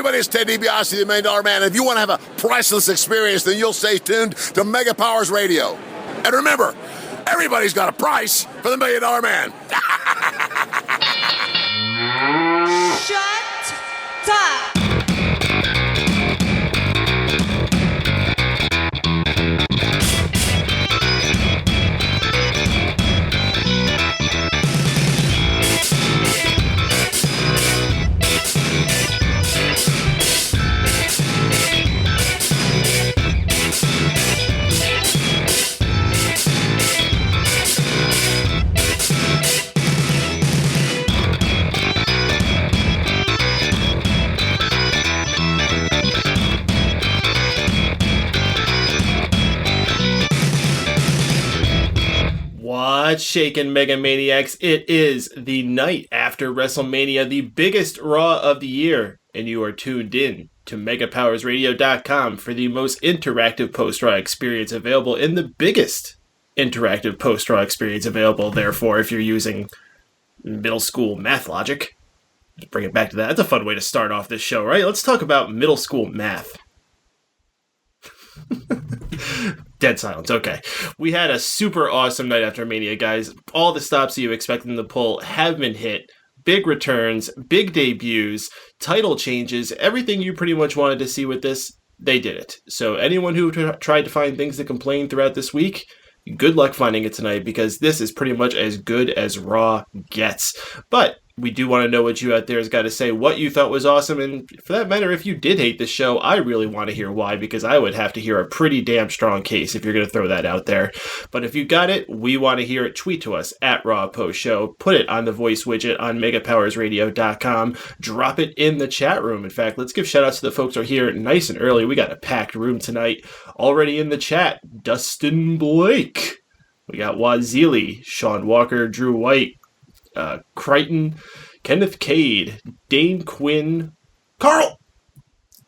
everybody, it's Ted DiBiase, the $1 Million Man. If you want to have a priceless experience, then you'll stay tuned to Mega Powers Radio. And remember, everybody's got a price for the $1 Million Man. Shut up. What's shaking, Mega Maniacs? It is the night after WrestleMania, the biggest Raw of the year, and you are tuned in to MegaPowersRadio.com for the most interactive post-Raw experience available and the biggest interactive post-Raw experience available. Therefore, if you're using middle school math logic, let's bring it back to that. That's a fun way to start off this show, right? Let's talk about middle school math. Dead silence. Okay. We had a super awesome night after Mania, guys. All the stops that you expect them to pull have been hit. Big returns, big debuts, title changes, everything you pretty much wanted to see with this, they did it. So anyone who tried to find things to complain throughout this week, good luck finding it tonight, because this is pretty much as good as Raw gets. But we do want to know what you out there has got to say, what you thought was awesome, and for that matter, if you did hate the show, I really want to hear why, because I would have to hear a pretty damn strong case if you're going to throw that out there. But if you got it, we want to hear it. Tweet to us at Raw Post Show. Put it on the voice widget on MegaPowersRadio.com. Drop it in the chat room. In fact, let's give shout outs to the folks who are here nice and early. We got a packed room tonight. Already in the chat, Dustin Blake. We got Wazili, Sean Walker, Drew White, Crichton, Kenneth Cade, Dane Quinn, Carl,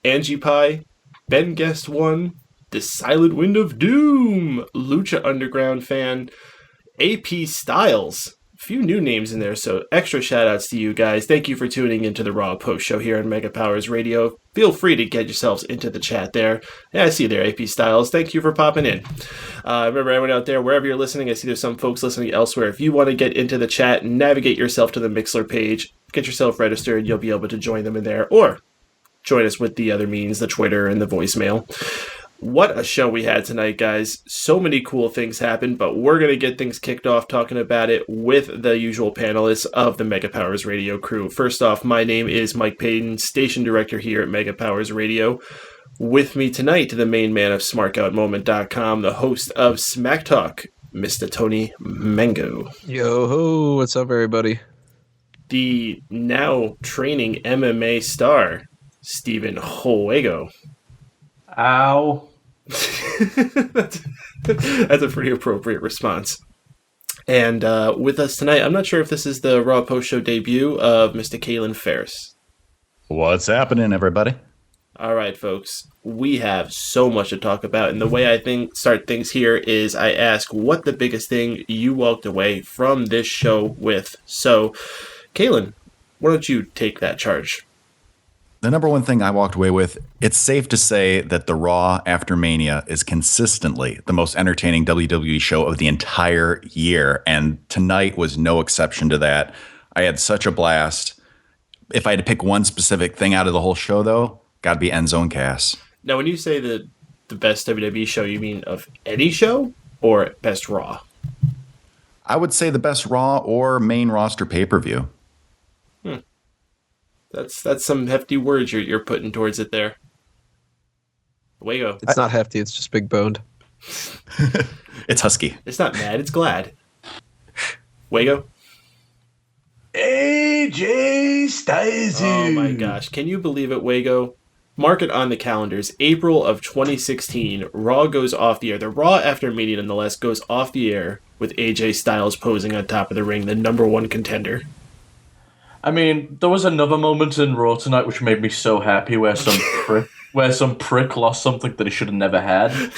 Angie Pie, Ben Guest One, The Silent Wind of Doom, Lucha Underground fan, AP Styles. A few new names in there, so extra shout outs to you guys. Thank you for tuning into the Raw Post Show here on Mega Powers Radio. Feel free to get yourselves into the chat there. Yeah, I see you there, AP Styles. Thank you for popping in. Remember, everyone out there, wherever you're listening, I see there's some folks listening elsewhere. If you want to get into the chat, navigate yourself to the Mixler page, get yourself registered, you'll be able to join them in there, or join us with the other means, the Twitter and the voicemail. What a show we had tonight, guys. So many cool things happened, but we're going to get things kicked off talking about it with the usual panelists of the Mega Powers Radio crew. First off, my name is Mike Payton, station director here at Mega Powers Radio. With me tonight, the main man of SmarkOutMoment.com, the host of Smack Talk, Mr. Tony Mango. Yo-ho, what's up, everybody? The now training MMA star, Steven Juego. Ow. That's a pretty appropriate response. And with us tonight, I'm not sure if this is the Raw Post Show debut of Mr. Kalen Ferris. What's happening, everybody? All right, folks. We have so much to talk about, and the way I start things here is I ask what the biggest thing you walked away from this show with. So, Kalen, why don't you take that charge? The number one thing I walked away with, it's safe to say that the Raw After Mania is consistently the most entertaining WWE show of the entire year, and tonight was no exception to that. I had such a blast. If I had to pick one specific thing out of the whole show, though, gotta be Enzo and Cass. Now, when you say the best WWE show, you mean of any show or best Raw? I would say the best Raw or main roster pay-per-view. That's some hefty words you're putting towards it there. Way go. It's not hefty, it's just big boned. It's husky. It's not mad, it's glad. Wago? AJ Styles. Oh my gosh. Can you believe it, Wago? Mark it on the calendars. April of 2016, Raw goes off the air. The Raw After Mania, nonetheless, goes off the air with AJ Styles posing on top of the ring, the number one contender. I mean, there was another moment in Raw tonight which made me so happy where some prick lost something that he should have never had.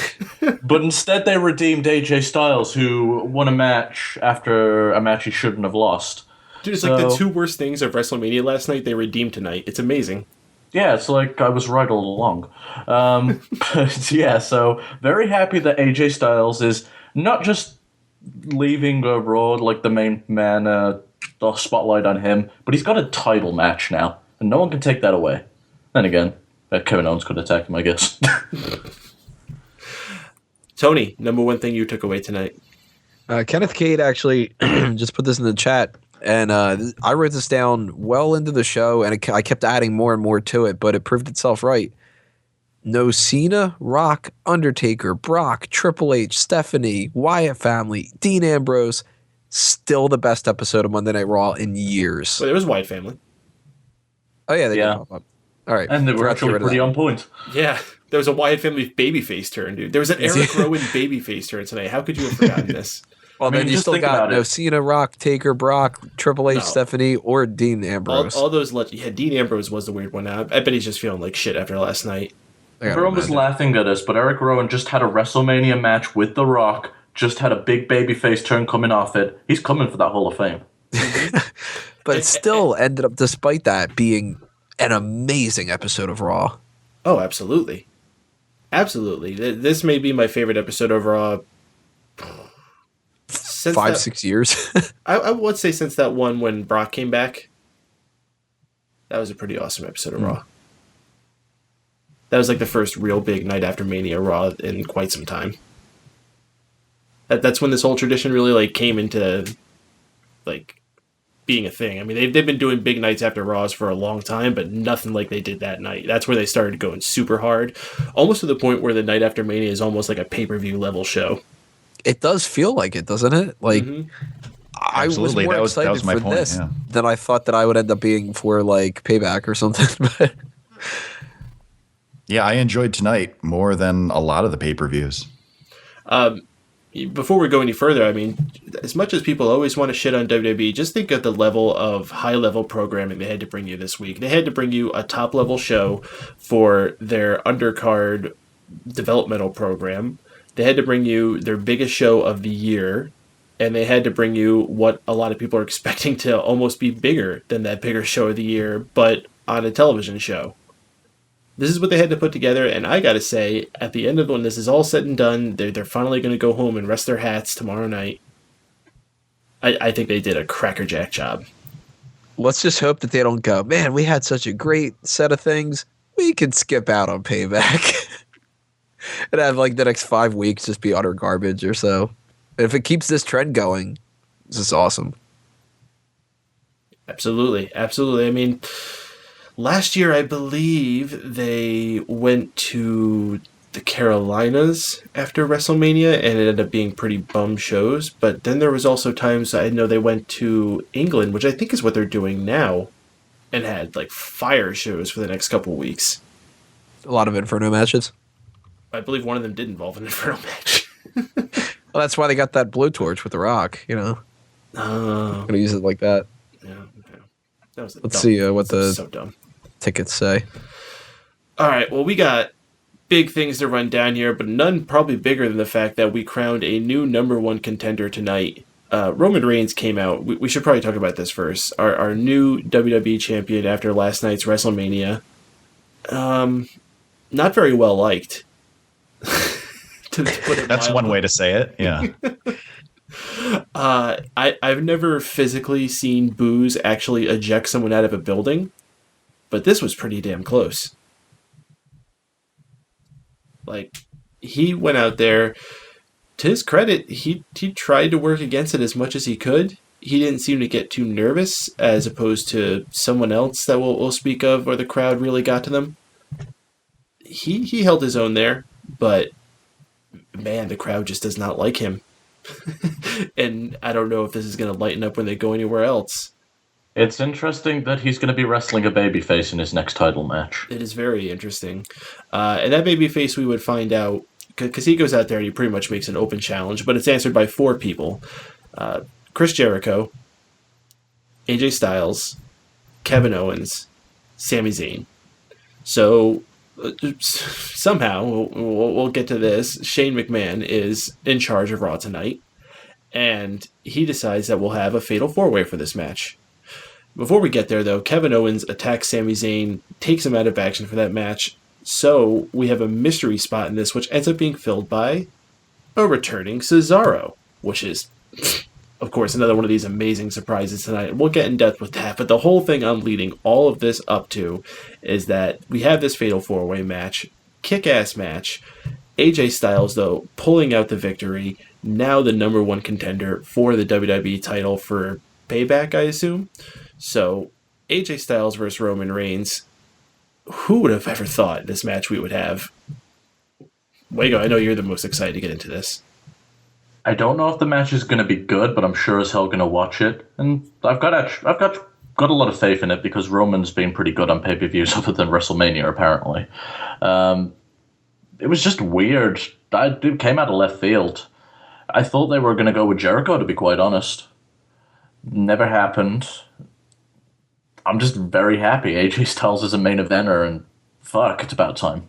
But instead they redeemed AJ Styles, who won a match after a match he shouldn't have lost. Dude, it's like the two worst things of WrestleMania last night they redeemed tonight. It's amazing. Yeah, it's like I was right all along. But yeah, so very happy that AJ Styles is not just leaving Raw like the main man, the spotlight on him, but he's got a title match now, and no one can take that away. Then again, Kevin Owens could attack him, I guess. Tony, number one thing you took away tonight. Kenneth Cade actually just put this in the chat, and I wrote this down well into the show, and I kept adding more and more to it, but it proved itself right. No Cena, Rock, Undertaker, Brock, Triple H, Stephanie, Wyatt family, Dean Ambrose, still the best episode of Monday Night Raw in years. Well, there was Wyatt family. Oh yeah, they did Yeah. pop up. All right, And they were forgot to get actually rid of pretty that. on point. Yeah, there was a Wyatt family babyface turn, dude. There was an Eric Rowan babyface turn tonight. How could you have forgotten this? Well, I mean, then you just still think got about no it. Cena, Rock, Taker, Brock, Triple H, No. Stephanie, or Dean Ambrose. All those yeah, Dean Ambrose was the weird one. I bet he's just feeling like shit after last night. I gotta Everyone was imagine. laughing at us, but Eric Rowan just had a WrestleMania match with The Rock, just had a big babyface turn coming off it. He's coming for that Hall of Fame. But it still ended up, despite that, being an amazing episode of Raw. Oh, absolutely. Absolutely. This may be my favorite episode of Raw. Since 5-6 years. I would say since that one when Brock came back. That was a pretty awesome episode of Raw. That was like the first real big Night After Mania Raw in quite some time. That's when this whole tradition really like came into like being a thing. I mean, they've been doing big nights after Raws for a long time, but nothing like they did that night. That's where they started going super hard, almost to the point where the Night After Mania is almost like a pay-per-view level show. It does feel like it, doesn't it? Like, I was Absolutely. more That was excited my for point, this yeah. than I thought that I would end up being for like Payback or something. But Yeah, I enjoyed tonight more than a lot of the pay-per-views. Before we go any further, I mean, as much as people always want to shit on WWE, just think of the level of high-level programming they had to bring you this week. They had to bring you a top-level show for their undercard developmental program. They had to bring you their biggest show of the year, and they had to bring you what a lot of people are expecting to almost be bigger than that bigger show of the year, but on a television show. This is what they had to put together, and I gotta say, at the end of when this is all said and done, they're finally gonna go home and rest their hats tomorrow night. I think they did a crackerjack job. let's just hope that they don't go, man, we had such a great set of things. We can skip out on Payback. And have like the next 5 weeks just be utter garbage or so. And if it keeps this trend going, this is awesome. Absolutely, absolutely. I mean, last year I believe they went to the Carolinas after WrestleMania, and it ended up being pretty bum shows. But then there was also times I know they went to England, which I think is what they're doing now, and had like fire shows for the next couple weeks. A lot of Inferno matches. I believe one of them did involve an Inferno match. Well, that's why they got that blowtorch with the Rock, you know. Oh, Gonna use it like that. yeah. That was Let's see what that was the so dumb. tickets say. All right, well, we got big things to run down here, but none probably bigger than the fact that we crowned a new number one contender tonight. Roman Reigns came out. We should probably talk about this first. Our new WWE champion after last night's WrestleMania. Not very well liked. to put it That's mildly. one way to say it. Yeah. I've never physically seen booze actually eject someone out of a building, but this was pretty damn close. Like, he went out there, to his credit, he tried to work against it as much as he could. He didn't seem to get too nervous, as opposed to someone else that we'll speak of, or the crowd really got to them. He held his own there, but man, the crowd just does not like him. And I don't know if this is going to lighten up when they go anywhere else. It's interesting that he's going to be wrestling a babyface in his next title match. It is very interesting. And that babyface, we would find out, because he goes out there and he pretty much makes an open challenge, but it's answered by 4 people. Chris Jericho, AJ Styles, Kevin Owens, Sami Zayn. So somehow, we'll get to this, Shane McMahon is in charge of Raw tonight, and he decides that we'll have a fatal 4-way for this match. Before we get there, though, Kevin Owens attacks Sami Zayn, takes him out of action for that match. So we have a mystery spot in this, which ends up being filled by a returning Cesaro, which is, of course, another one of these amazing surprises tonight. We'll get in depth with that, but the whole thing I'm leading all of this up to is that we have this Fatal 4-Way match, kick-ass match. AJ Styles, though, pulling out the victory, now the number one contender for the WWE title for Payback, I assume. So, AJ Styles versus Roman Reigns. Who would have ever thought this match we would have? Wago, I know you're the most excited to get into this. I don't know if the match is going to be good, but I'm sure as hell going to watch it. And I've got a lot of faith in it because Roman's been pretty good on pay-per-views other than WrestleMania, apparently. It was just weird. It came out of left field. I thought they were going to go with Jericho, to be quite honest. Never happened. I'm just very happy AJ Styles is a main eventer, and fuck, it's about time.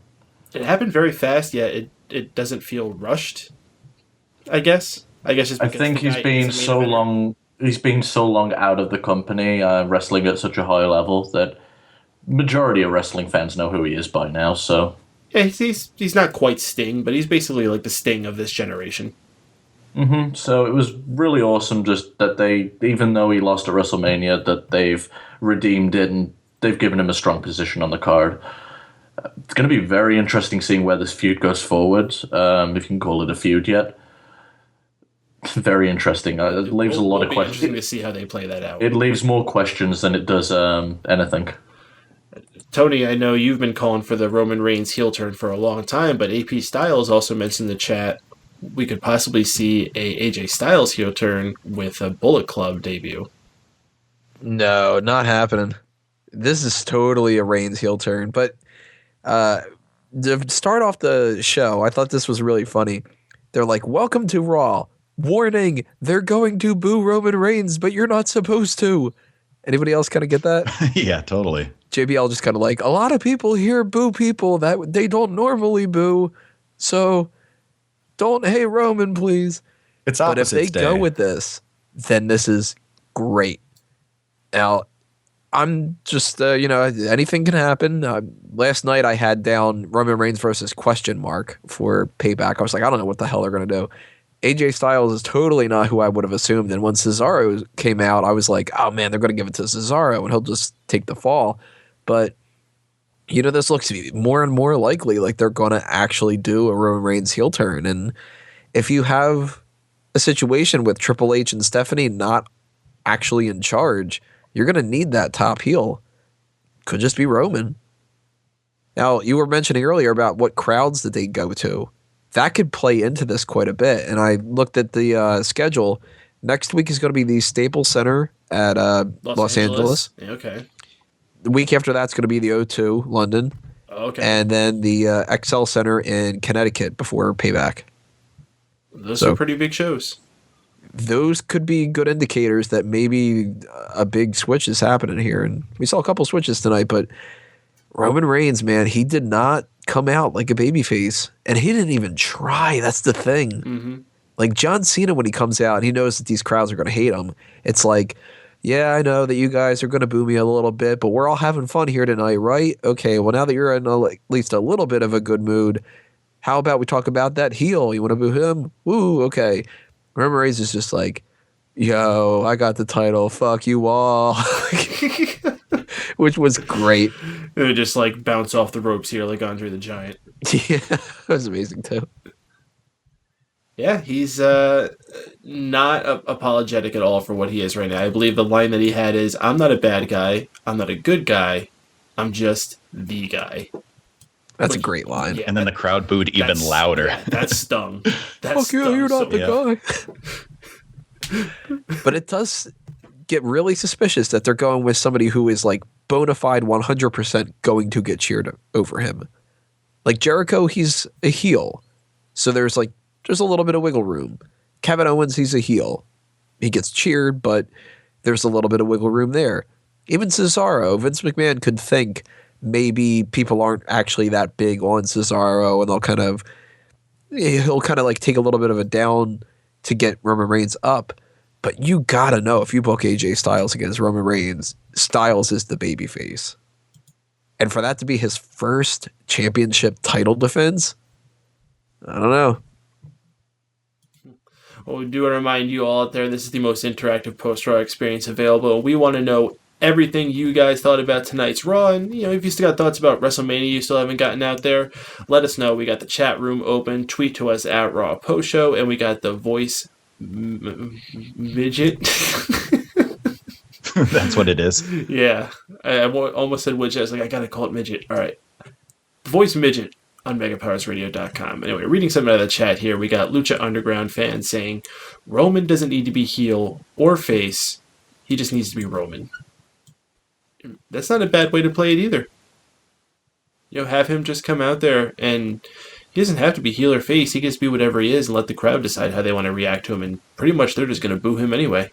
It happened very fast, yet it doesn't feel rushed, I guess. It's I think he's been so long. He's been so long out of the company, wrestling at such a high level that majority of wrestling fans know who he is by now. So yeah, he's not quite Sting, but he's basically like the Sting of this generation. Mm-hmm. So it was really awesome just that they, even though he lost at WrestleMania, that they've redeemed it and they've given him a strong position on the card. It's going to be very interesting seeing where this feud goes forward, if you can call it a feud yet. Very interesting. It leaves a lot of questions. Interesting to see how they play that out. It leaves more questions than it does anything. Tony, I know you've been calling for the Roman Reigns heel turn for a long time, but AP Styles also mentioned in the chat we could possibly see a AJ Styles heel turn with a Bullet Club debut. No, not happening. This is totally a Reigns heel turn. But to start off the show, I thought this was really funny. They're like, welcome to Raw. Warning, they're going to boo Roman Reigns, but you're not supposed to. Anybody else kind of get that? Yeah, totally. JBL just kind of like, a lot of people here boo people that they don't normally boo. So don't hate Roman, please. It's But if opposites they day. go with this, then this is great. Now, I'm just, anything can happen. Last night I had down Roman Reigns versus ? For Payback. I was like, I don't know what the hell they're going to do. AJ Styles is totally not who I would have assumed. And when Cesaro came out, I was like, oh man, they're going to give it to Cesaro and he'll just take the fall. But, this looks more and more likely like they're going to actually do a Roman Reigns heel turn. And if you have a situation with Triple H and Stephanie not actually in charge, you're going to need that top heel. Could just be Roman. Now, you were mentioning earlier about what crowds did they go to. That could play into this quite a bit. And I looked at the schedule. Next week is going to be the Staples Center at Los Angeles. Yeah, okay. The week after that's going to be the O2, London. Okay. And then the XL Center in Connecticut before Payback. Those are pretty big shows. Those could be good indicators that maybe a big switch is happening here. And we saw a couple switches tonight, but Roman Reigns, man, he did not come out like a babyface, and he didn't even try. That's the thing. Mm-hmm. Like John Cena, when he comes out, he knows that these crowds are going to hate him. It's like, yeah, I know that you guys are going to boo me a little bit, but we're all having fun here tonight, right? Okay, well, now that you're in at least a little bit of a good mood, how about we talk about that heel? You want to boo him? Woo, okay. Roman Reigns is just like, yo, I got the title. Fuck you all. Which was great. It would just like bounce off the ropes here like Andre the Giant. Yeah, that was amazing too. Yeah, he's not apologetic at all for what he is right now. I believe the line that he had is, I'm not a bad guy, I'm not a good guy, I'm just the guy. That's a great line. Yeah, And then the crowd booed even louder. Yeah, that stung. That Fuck you, you're not the guy. But it does get really suspicious that they're going with somebody who is like bona fide 100% going to get cheered over him. Like Jericho, he's a heel. So there's a little bit of wiggle room. Kevin Owens, he's a heel. He gets cheered, but there's a little bit of wiggle room there. Even Cesaro, Vince McMahon could think maybe people aren't actually that big on Cesaro, and he'll kind of like take a little bit of a down to get Roman Reigns up. But you gotta know, if you book AJ Styles against Roman Reigns, Styles is the babyface. And for that to be his first championship title defense, I don't know. Well, we do want to remind you all out there, this is the most interactive post-Raw experience available. We want to know everything you guys thought about tonight's Raw. And, if you still got thoughts about WrestleMania you still haven't gotten out there, let us know. We got the chat room open. Tweet to us at Raw Post Show. And we got the voice midget. That's what it is. Yeah. I almost said widget. I was like, I got to call it midget. All right. The voice midget on megapowersradio.com. Anyway, reading something out of the chat here, we got Lucha Underground fans saying, Roman doesn't need to be heel or face. He just needs to be Roman. That's not a bad way to play it either. Have him just come out there, and he doesn't have to be heel or face. He gets to be whatever he is and let the crowd decide how they want to react to him, and pretty much they're just going to boo him anyway.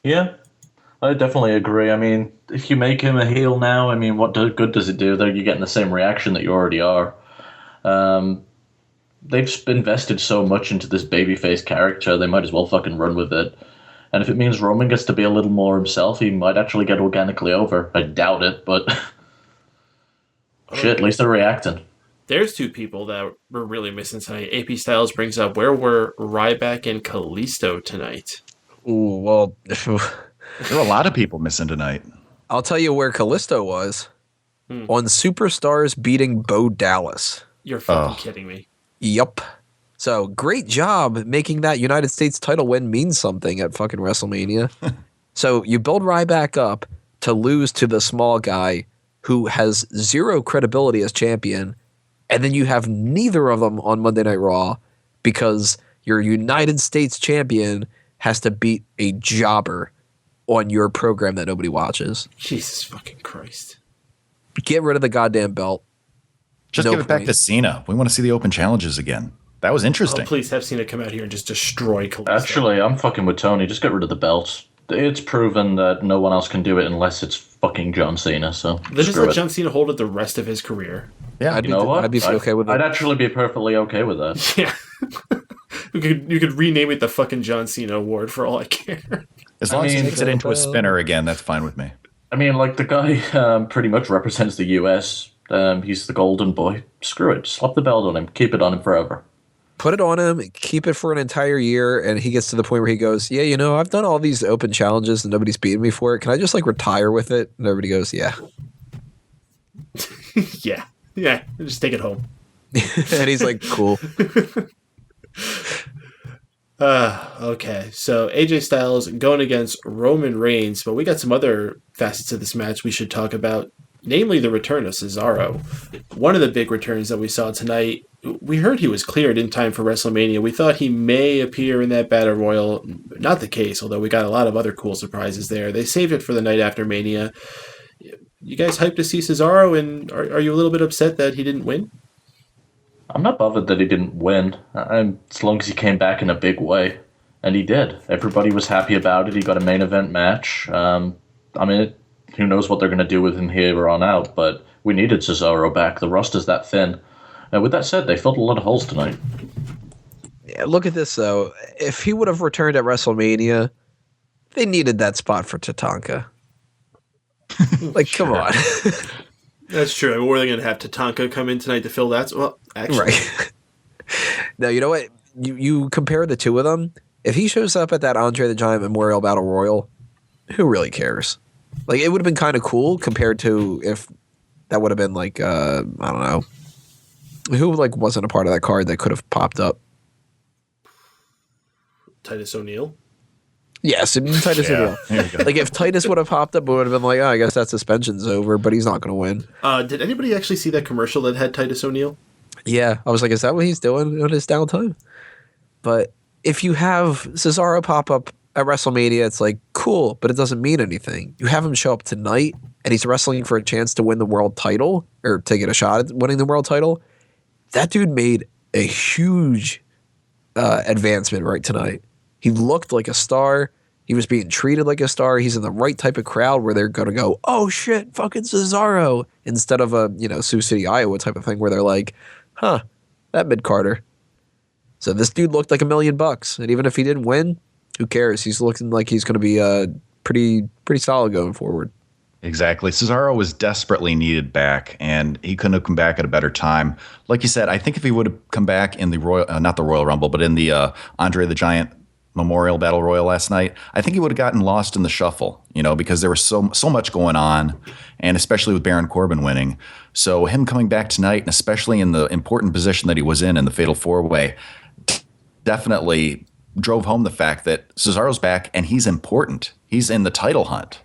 Yeah, I definitely agree. I mean, if you make him a heel now, what good does it do? Though you're getting the same reaction that you already are. They've invested so much into this babyface character, they might as well fucking run with it. And if it means Roman gets to be a little more himself, he might actually get organically over. I doubt it, but shit, at least they're reacting. There's two people that were really missing tonight. AP Styles brings up, where were Ryback and Kalisto tonight? Ooh, well, There were a lot of people missing tonight. I'll tell you where Kalisto was. On Superstars beating Bo Dallas. You're fucking kidding me. Yup. So great job making that United States title win mean something at fucking WrestleMania. So you build Ryback up to lose to the small guy who has zero credibility as champion, and then you have neither of them on Monday Night Raw because your United States champion has to beat a jobber on your program that nobody watches. Jesus fucking Christ. Get rid of the goddamn belt. Just give it back to Cena. We want to see the open challenges again. That was interesting. Oh, please have Cena come out here and just destroy Kalisto. Actually, I'm fucking with Tony. Just get rid of the belts. It's proven that no one else can do it unless it's fucking John Cena. So then just let John Cena hold it the rest of his career. Yeah, I'd be okay with it. I'd actually be perfectly okay with that. Yeah. You could rename it the fucking John Cena Award for all I care. As long as he makes it into a spinner again, that's fine with me. The guy pretty much represents the US. He's the golden boy. Screw it. Slap the belt on him. Keep it on him forever. Put it on him, keep it for an entire year, and he gets to the point where he goes, yeah, I've done all these open challenges and nobody's beaten me for it. Can I just retire with it? And everybody goes, yeah. Yeah, just take it home. And he's like, cool. Okay, so AJ Styles going against Roman Reigns, but we got some other facets of this match we should talk about, namely the return of Cesaro. One of the big returns that we saw tonight, we heard he was cleared in time for WrestleMania. We thought he may appear in that Battle Royal. Not the case, although we got a lot of other cool surprises there. They saved it for the night after Mania. You guys hyped to see Cesaro, and are you a little bit upset that he didn't win? I'm not bothered that he didn't win, as long as he came back in a big way. And he did. Everybody was happy about it. He got a main event match. Who knows what they're going to do with him here on out, but we needed Cesaro back. The roster's that thin. With that said, they filled a lot of holes tonight. Yeah, look at this, though. If he would have returned at WrestleMania, they needed that spot for Tatanka. Come on. That's true. Were they going to have Tatanka come in tonight to fill that? Well, actually. Right. No, you know what? You compare the two of them. If he shows up at that Andre the Giant Memorial Battle Royal, who really cares? It would have been kind of cool compared to if that would have been I don't know. Who wasn't a part of that card that could have popped up? Titus O'Neil. Yes, Titus O'Neil. If Titus would have popped up, it would have been I guess that suspension's over, but he's not going to win. Did anybody actually see that commercial that had Titus O'Neil? Yeah, I was like, is that what he's doing on his downtime? But if you have Cesaro pop up at WrestleMania, it's cool, but it doesn't mean anything. You have him show up tonight, and he's wrestling for a chance to win the world title, or to get a shot at winning the world title. That dude made a huge advancement right tonight. He looked like a star. He was being treated like a star. He's in the right type of crowd where they're going to go, oh shit, fucking Cesaro, instead of a, Sioux City, Iowa type of thing where they're like, huh, that mid-Carter. So this dude looked like $1 million, and even if he didn't win, who cares? He's looking like he's going to be pretty solid going forward. Exactly. Cesaro was desperately needed back, and he couldn't have come back at a better time. Like you said, I think if he would have come back in the not the Royal Rumble, but in the Andre the Giant Memorial Battle Royal last night, I think he would have gotten lost in the shuffle, because there was so much going on, and especially with Baron Corbin winning. So him coming back tonight, and especially in the important position that he was in the Fatal 4-Way, definitely drove home the fact that Cesaro's back and he's important. He's in the title hunt.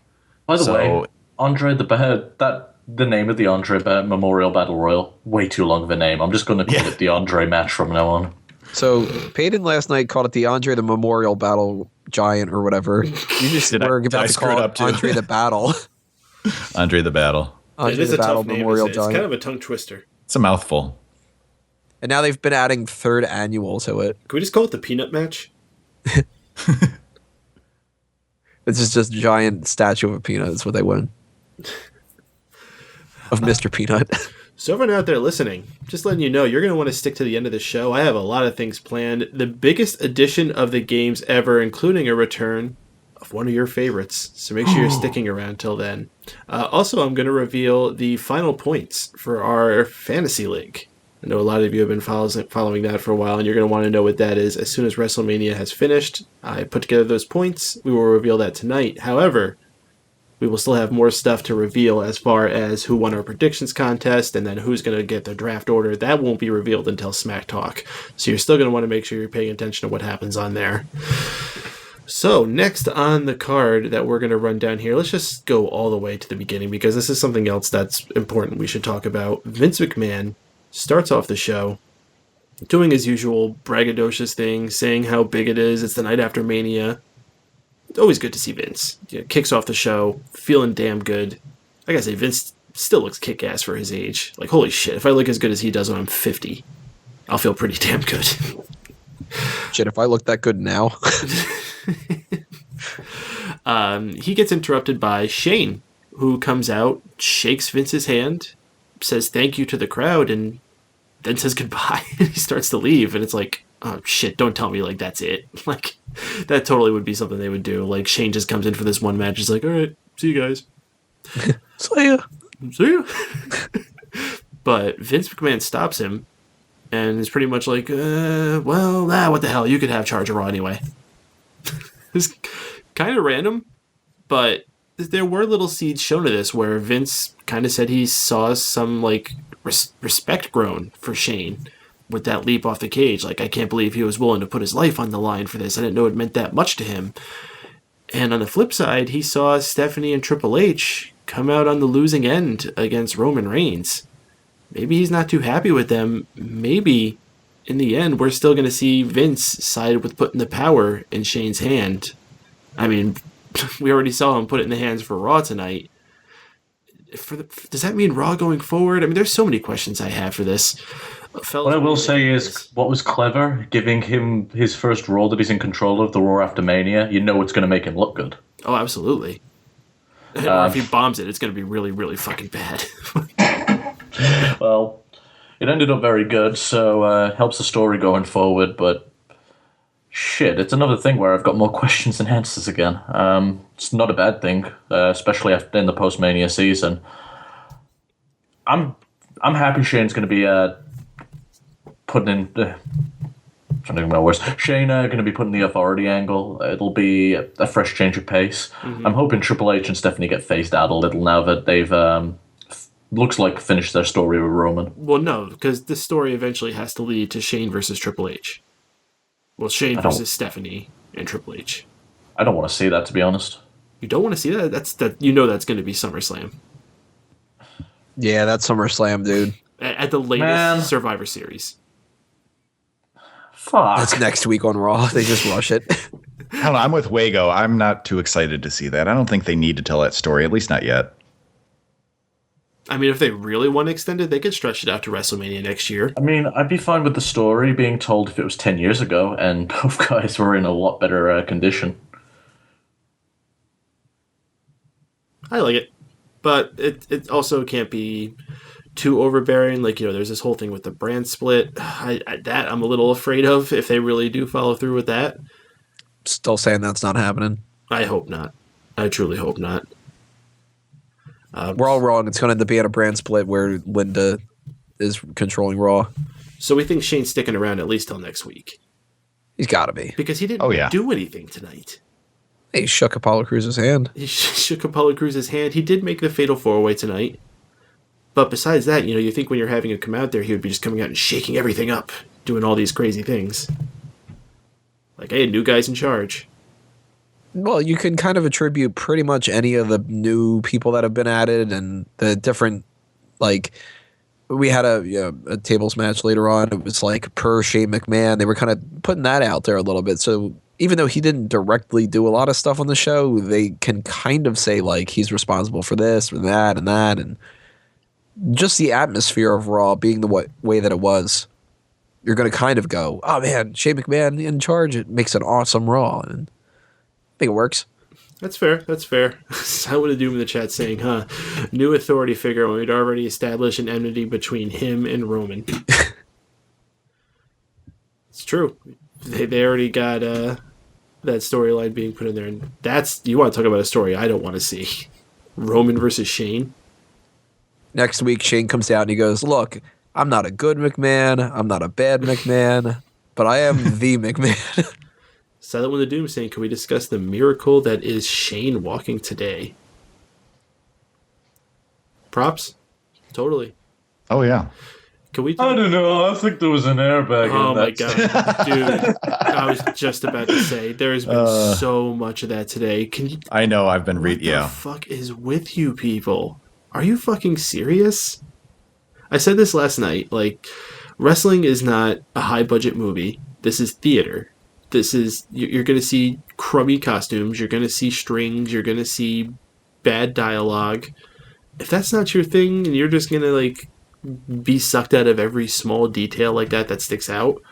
By the way, Andre the the name of the Andre Memorial Battle Royal, way too long of a name. I'm just going to call it the Andre match from now on. So Peyton last night called it the Andre the Memorial Battle Giant or whatever. You just were about to call it Andre the Battle. Andre the Battle. It is a tough name. It's kind of a tongue twister. It's a mouthful. And now they've been adding third annual to it. Can we just call it the Peanut Match? This is just a giant statue of a peanut. That's what they win. Of Mr. Peanut. So everyone out there listening, just letting you know, you're going to want to stick to the end of the show. I have a lot of things planned. The biggest edition of the games ever, including a return of one of your favorites. So make sure you're sticking around till then. Also, I'm going to reveal the final points for our fantasy league. I know a lot of you have been following that for a while, and you're going to want to know what that is as soon as WrestleMania has finished. I put together those points. We will reveal that tonight. However, we will still have more stuff to reveal as far as who won our predictions contest and then who's going to get the draft order. That won't be revealed until Smack Talk. So you're still going to want to make sure you're paying attention to what happens on there. So next on the card that we're going to run down here, let's just go all the way to the beginning because this is something else that's important we should talk about. Vince McMahon starts off the show doing his usual braggadocious thing, saying how big it is. It's the night after Mania. It's always good to see Vince. Kicks off the show, feeling damn good. I gotta say, Vince still looks kick-ass for his age. Like, holy shit, if I look as good as he does when I'm 50, I'll feel pretty damn good. Shit, if I look that good now. He gets interrupted by Shane, who comes out, shakes Vince's hand, says thank you to the crowd, and then says goodbye. And he starts to leave, and it's like, oh shit, don't tell me like that's it. Like, that totally would be something they would do. Like, Shane just comes in for this one match, he's like, alright, see you guys. See ya. See ya. But Vince McMahon stops him and is pretty much like, what the hell, you could have charge of Raw anyway. It's kind of random, but there were little seeds shown of this where Vince kind of said he saw some like respect grown for Shane with that leap off the cage. Like, I can't believe he was willing to put his life on the line for this. I didn't know it meant that much to him. And on the flip side, he saw Stephanie and Triple H come out on the losing end against Roman Reigns. Maybe he's not too happy with them. Maybe in the end, we're still going to see Vince side with putting the power in Shane's hand. I mean, we already saw him put it in the hands for Raw tonight. Does that mean Raw going forward? I mean, there's so many questions I have for this. What I will say is, what was clever, giving him his first Raw that he's in control of, the Raw After Mania, you know it's going to make him look good. Oh, absolutely. Or if he bombs it, it's going to be really, really fucking bad. Well, it ended up very good, so helps the story going forward, but shit, it's another thing where I've got more questions than answers again. It's not a bad thing, especially after in the post-Mania season. I'm happy Shane's going to be putting in... trying to think of my words. Shane going to be putting the authority angle. It'll be a fresh change of pace. Mm-hmm. I'm hoping Triple H and Stephanie get phased out a little now that they've... looks like finished their story with Roman. Well, no, because this story eventually has to lead to Shane versus Triple H. Well, Shane versus Stephanie and Triple H. I don't want to see that, to be honest. You don't want to see that? That's that's going to be SummerSlam. Yeah, that's SummerSlam, dude. At the latest Survivor Series. Fuck. That's next week on Raw. They just rush it. I don't know. I'm with Wago. I'm not too excited to see that. I don't think they need to tell that story, at least not yet. I mean, if they really want to extend it, they could stretch it out to WrestleMania next year. I mean, I'd be fine with the story being told if it was 10 years ago and both guys were in a lot better condition. I like it. But it also can't be too overbearing. Like, there's this whole thing with the brand split. That I'm a little afraid of if they really do follow through with that. Still saying that's not happening. I hope not. I truly hope not. We're all wrong. It's going to end up being a brand split where Linda is controlling Raw. So we think Shane's sticking around at least till next week. He's got to be. Because he didn't do anything tonight. He shook Apollo Crews' hand. He shook Apollo Crews' hand. He did make the Fatal 4-Way tonight. But besides that, you think when you're having him come out there, he would be just coming out and shaking everything up, doing all these crazy things. Like, hey, new guy's in charge. Well, you can kind of attribute pretty much any of the new people that have been added and the different, like, we had a tables match later on. It was like per Shane McMahon. They were kind of putting that out there a little bit. So even though he didn't directly do a lot of stuff on the show, they can kind of say, like, he's responsible for this or that and that. And just the atmosphere of Raw being the way that it was, you're going to kind of go, oh, man, Shane McMahon in charge. It makes an awesome Raw. And I think it works. That's fair. Silent of Doom in the chat saying, new authority figure when we'd already established an enmity between him and Roman. It's true. They already got that storyline being put in there. And you want to talk about a story I don't want to see. Roman versus Shane. Next week, Shane comes out and he goes, look, I'm not a good McMahon. I'm not a bad McMahon, but I am the McMahon. Silent One of Doom saying, can we discuss the miracle that is Shane walking today? Props? Totally. Oh, yeah. Can we? I don't know. I think there was an airbag in that. Oh, my God. Dude, I was just about to say, there's been so much of that today. Can you? I know. I've been What the fuck is with you people? Are you fucking serious? I said this last night. Like, wrestling is not a high-budget movie. This is theater. You're going to see crummy costumes, you're going to see strings, you're going to see bad dialogue. If that's not your thing and you're just going to, like, be sucked out of every small detail like that sticks out,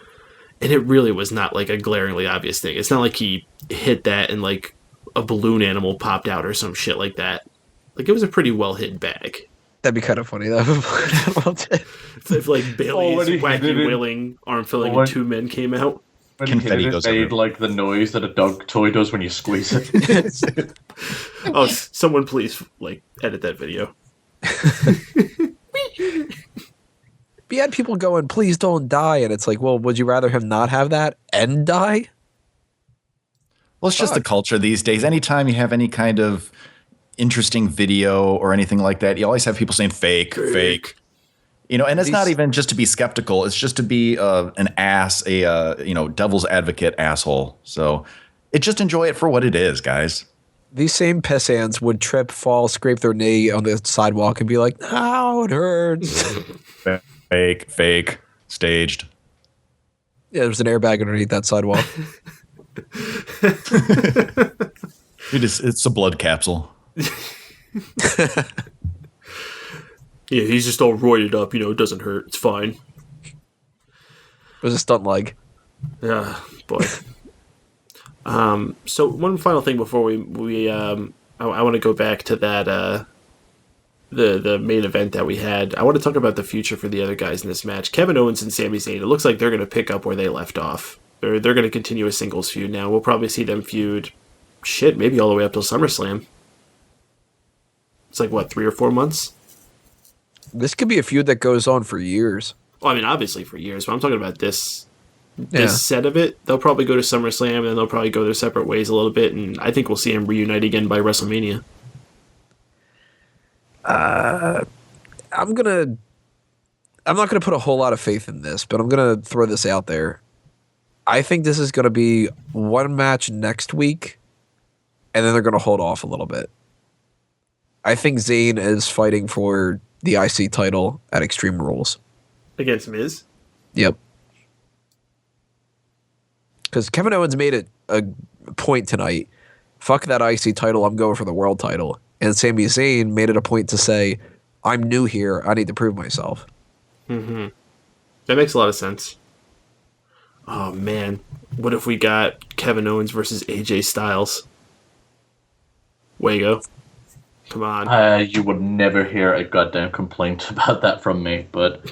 and it really was not, like, a glaringly obvious thing. It's not like he hit that and, like, a balloon animal popped out or some shit like that. Like, it was a pretty well-hidden bag. That'd be kind of funny, though. If, like, Bailey's wacky willing arm filling and two men came out. When confetti goes made like the noise that a dog toy does when you squeeze it. Oh, someone please like edit that video. We had people going, please don't die, and it's like, well, would you rather him not have that and die? Well, it's just the culture these days. Anytime you have any kind of interesting video or anything like that, you always have people saying fake. And it's not even just to be skeptical. It's just to be an ass, devil's advocate asshole. So just enjoy it for what it is, guys. These same pissants would trip, fall, scrape their knee on the sidewalk and be like, ow, it hurts. Fake, staged. Yeah, there's an airbag underneath that sidewalk. It's a blood capsule. Yeah, he's just all roided up, it doesn't hurt. It's fine. It was a stunt leg. Yeah, boy. So one final thing before I want to go back to that the main event that we had. I want to talk about the future for the other guys in this match. Kevin Owens and Sami Zayn. It looks like they're going to pick up where they left off. They're going to continue a singles feud now. We'll probably see them feud, maybe all the way up till SummerSlam. It's like, what, 3 or 4 months? This could be a feud that goes on for years. Well, I mean, obviously for years, but I'm talking about this set of it. They'll probably go to SummerSlam, and then they'll probably go their separate ways a little bit, and I think we'll see them reunite again by WrestleMania. I'm not gonna put a whole lot of faith in this, but I'm gonna throw this out there. I think this is gonna be one match next week, and then they're gonna hold off a little bit. I think Zayn is fighting for the IC title at Extreme Rules. Against Miz? Yep. Because Kevin Owens made it a point tonight. Fuck that IC title, I'm going for the world title. And Sami Zayn made it a point to say, I'm new here, I need to prove myself. Mm-hmm. That makes a lot of sense. Oh, man. What if we got Kevin Owens versus AJ Styles? Way go. Come on. You would never hear a goddamn complaint about that from me, but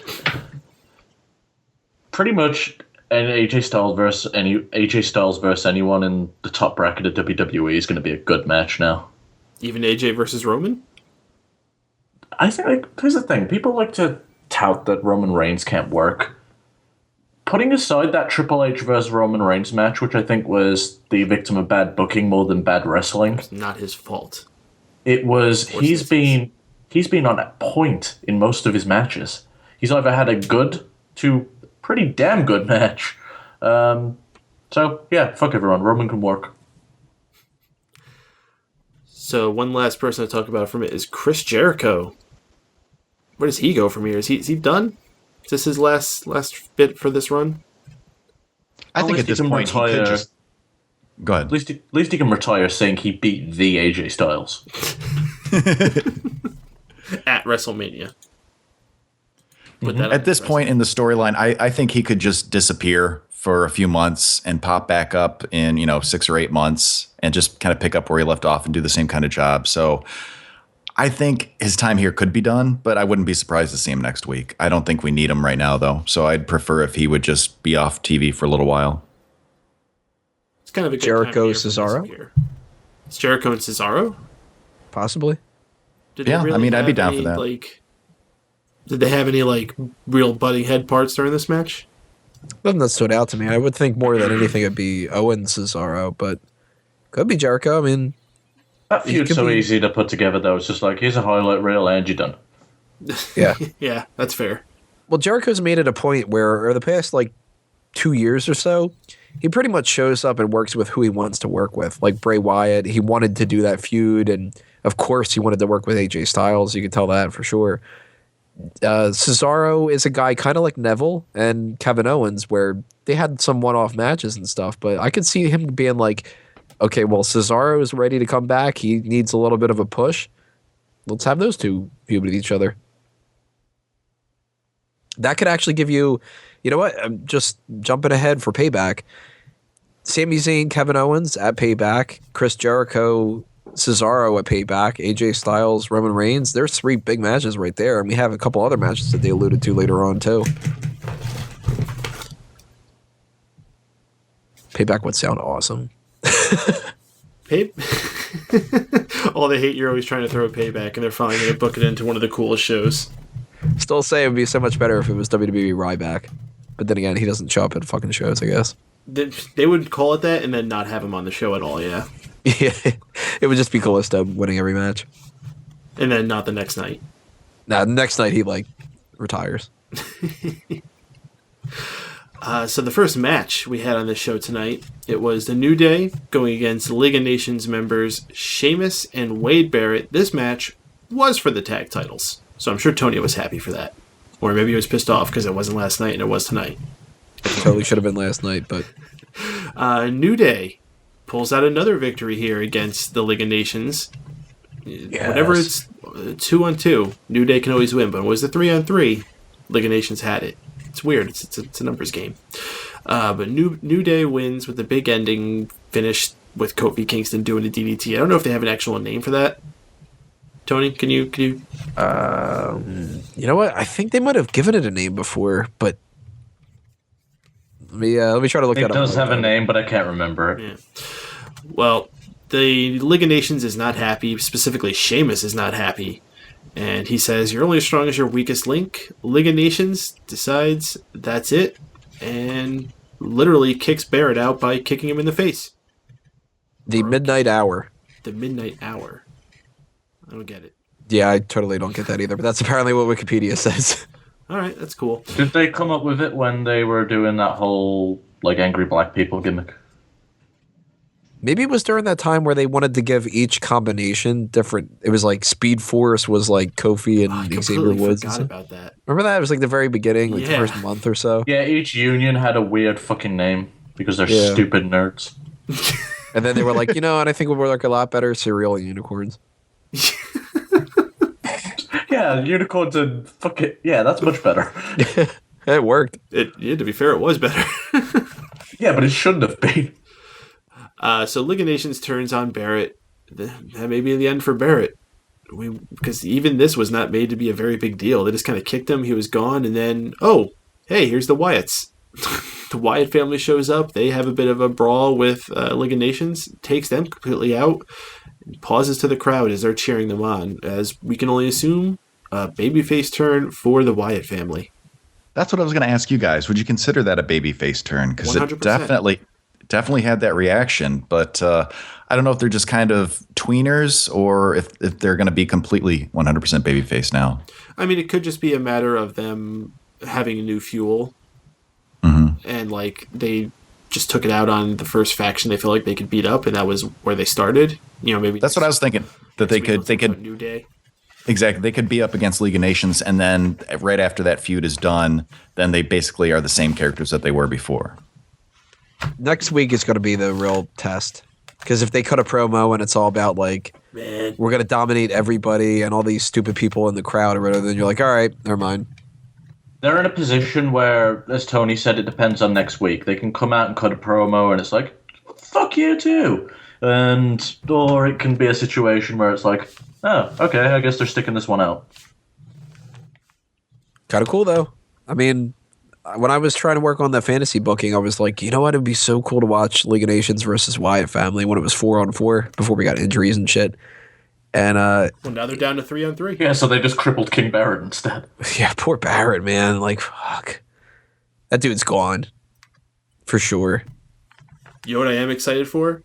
pretty much an AJ Styles versus anyone in the top bracket of WWE is going to be a good match now. Even AJ versus Roman? I think, like, here's the thing. People like to tout that Roman Reigns can't work. Putting aside that Triple H versus Roman Reigns match, which I think was the victim of bad booking more than bad wrestling. It's not his fault. It was, he's been on a point in most of his matches. He's either had a good to pretty damn good match. So, yeah, fuck everyone. Roman can work. So one last person to talk about from it is Chris Jericho. Where does he go from here? Is he done? Is this his last bit for this run? I think at this point he could just... Go ahead. At least he can retire saying he beat the AJ Styles. At WrestleMania. At this point in the storyline, I think he could just disappear for a few months and pop back up in 6 or 8 months and just kind of pick up where he left off and do the same kind of job. So I think his time here could be done, but I wouldn't be surprised to see him next week. I don't think we need him right now, though. So I'd prefer if he would just be off TV for a little while. It's kind of a good Jericho, Cesaro? It's Jericho and Cesaro? Possibly. Yeah, I mean, I'd be down for that. Did they have any real butting head parts during this match? Nothing that stood out to me. I would think more than anything it'd be Owens, Cesaro, but could be Jericho. I mean, that feud's so easy to put together, though. It's just like, here's a highlight reel and you're done. Yeah. Yeah, that's fair. Well, Jericho's made it a point where, over the past 2 years or so, he pretty much shows up and works with who he wants to work with. Like Bray Wyatt, he wanted to do that feud, and of course he wanted to work with AJ Styles. You can tell that for sure. Cesaro is a guy kind of like Neville and Kevin Owens, where they had some one-off matches and stuff, but I could see him being like, okay, well, Cesaro is ready to come back. He needs a little bit of a push. Let's have those two feud with each other. That could actually give you, you know what? I'm just jumping ahead for Payback. Sami Zayn, Kevin Owens at Payback, Chris Jericho, Cesaro at Payback, AJ Styles, Roman Reigns. There's 3 big matches right there, and we have a couple other matches that they alluded to later on too. Payback would sound awesome. All the hate you're always trying to throw at Payback, and they're finally going to book it into one of the coolest shows. Still say it would be so much better if it was WWE Ryback. But then again, he doesn't show up at fucking shows, I guess. They would call it that and then not have him on the show at all, yeah. Yeah, it would just be Callisto winning every match. And then not the next night. Nah, the next night he, retires. So the first match we had on this show tonight, it was the New Day going against League of Nations members Sheamus and Wade Barrett. This match was for the tag titles. So I'm sure Tony was happy for that. Or maybe he was pissed off because it wasn't last night and it was tonight. Totally should have been last night, but... New Day pulls out another victory here against the League of Nations. Yes. Whenever it's 2-on-2, New Day can always win. But when it was the 3-on-3, League of Nations had it. It's weird. It's a numbers game. But New Day wins with the big ending finish with Kofi Kingston doing a DDT. I don't know if they have an actual name for that. Tony, can you? You know what? I think they might have given it a name before, but let me try to look that up. It does have a name, but I can't remember it. Yeah. Well, the League of Nations is not happy. Specifically, Sheamus is not happy. And he says, you're only as strong as your weakest link. League of Nations decides that's it. And literally kicks Barrett out by kicking him in the face. The Midnight Hour. The Midnight Hour. I don't get it. Yeah, I totally don't get that either, but that's apparently what Wikipedia says. All right, that's cool. Did they come up with it when they were doing that whole, angry black people gimmick? Maybe it was during that time where they wanted to give each combination different. It was like Speed Force was like Kofi and Xavier Woods. I forgot about that. Remember that? It was like the very beginning, the first month or so. Yeah, each union had a weird fucking name because they're stupid nerds. And then they were like, and I think we'll work a lot better cereal and unicorns. Yeah, unicorns and that's much better. It worked. To be fair, it was better. Yeah, but it shouldn't have been. So League of Nations turns on Barrett. That may be the end for Barrett. because even this was not made to be a very big deal. They just kind of kicked him. He was gone. And then, oh, hey, here's the Wyatts. The Wyatt family shows up. They have a bit of a brawl with League of Nations, takes them completely out, pauses to the crowd as they're cheering them on, as we can only assume a babyface turn for the Wyatt family. That's what I was going to ask you guys. Would you consider that a babyface turn? Because it 100%. definitely had that reaction. But I don't know if they're just kind of tweeners or if they're going to be completely 100% babyface now. I mean, it could just be a matter of them having a new fuel. And like they just took it out on the first faction they feel like they could beat up, and that was where they started. You know, maybe that's what I was thinking. That they could New Day. Exactly. They could be up against League of Nations, and then right after that feud is done, then they basically are the same characters that they were before. Next week is going to be the real test. Because if they cut a promo and it's all about like, Man. we're going to dominate everybody and all these stupid people in the crowd or whatever, then you're like, all right, never mind. They're in a position where, as Tony said, it depends on next week. They can come out and cut a promo and it's like, fuck you too. Or it can be a situation where it's like, oh, okay, I guess they're sticking this one out. Kind of cool, though. I mean, when I was trying to work on the fantasy booking, I was like, you know what? It'd be so cool to watch League of Nations versus Wyatt family when it was 4-on-4 before we got injuries and shit. And well, now they're down to 3-on-3. Yeah, so they just crippled King Barrett instead. Yeah, poor Barrett, man. Like, fuck. That dude's gone. For sure. You know what I am excited for?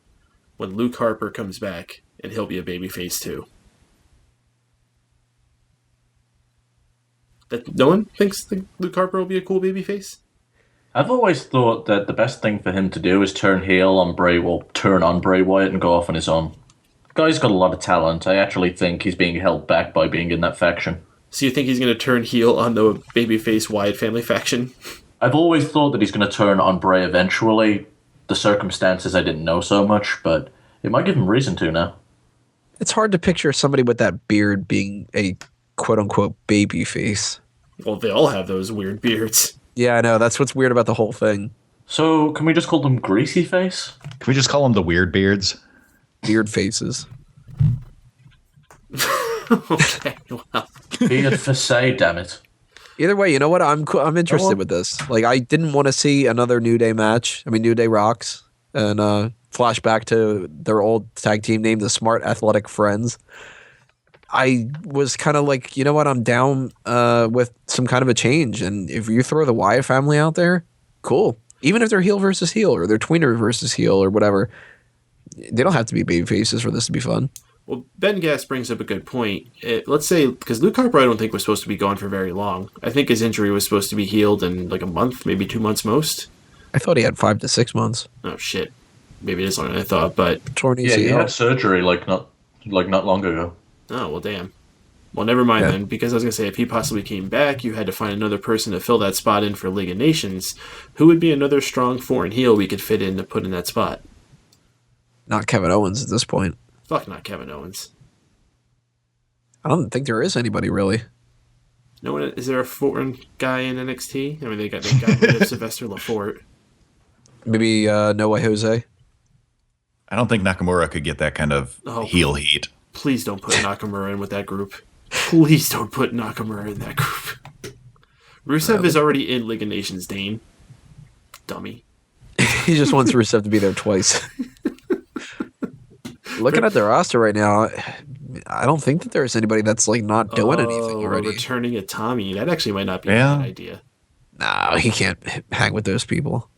When Luke Harper comes back, and he'll be a babyface too. That no one thinks that Luke Harper will be a cool babyface? I've always thought that the best thing for him to do is turn heel on turn on Bray Wyatt and go off on his own. The guy's got a lot of talent. I actually think he's being held back by being in that faction. So you think he's going to turn heel on the babyface Wyatt family faction? I've always thought that he's going to turn on Bray eventually. The circumstances I didn't know so much, but it might give him reason to now. It's hard to picture somebody with that beard being a quote-unquote babyface. Well, they all have those weird beards. Yeah, I know. That's what's weird about the whole thing. So, can we just call them Greasy Face? Can we just call them the Weird Beards? Beard faces. Okay, well. Beard for say, damn it. Either way, you know what? I'm interested with this. Like, I didn't want to see another New Day match. I mean, New Day rocks. And flashback to their old tag team name, the Smart Athletic Friends. I was kind of like, you know what? I'm down with some kind of a change. And if you throw the Wyatt family out there, cool. Even if they're heel versus heel or they're tweener versus heel or whatever, they don't have to be baby faces for this to be fun. Well, Ben Gass brings up a good point. Let's say, because Luke Harper I don't think was supposed to be gone for very long. I think his injury was supposed to be healed in like a month, maybe 2 months most. I thought he had 5 to 6 months. Oh, shit. Maybe it is longer than I thought, but... Torn ACL. Yeah, he had surgery like not long ago. Oh, well, damn. Well, never mind then, because I was going to say, if he possibly came back, you had to find another person to fill that spot in for League of Nations. Who would be another strong foreign heel we could fit in to put in that spot? Not Kevin Owens at this point. Fuck, not Kevin Owens. I don't think there is anybody really. No one. Is there a foreign guy in NXT? I mean, they got rid of Sylvester LaForte. Maybe No Way Jose. I don't think Nakamura could get that kind of heel heat. Please don't put Nakamura in with that group. Please don't put Nakamura in that group. Rusev is already in League of Nations, Dane. Dummy. He just wants Rusev to be there twice. Looking at the roster right now, I don't think that there's anybody that's like not doing anything already. Returning a Tommy. That actually might not be a bad idea. No, he can't hang with those people.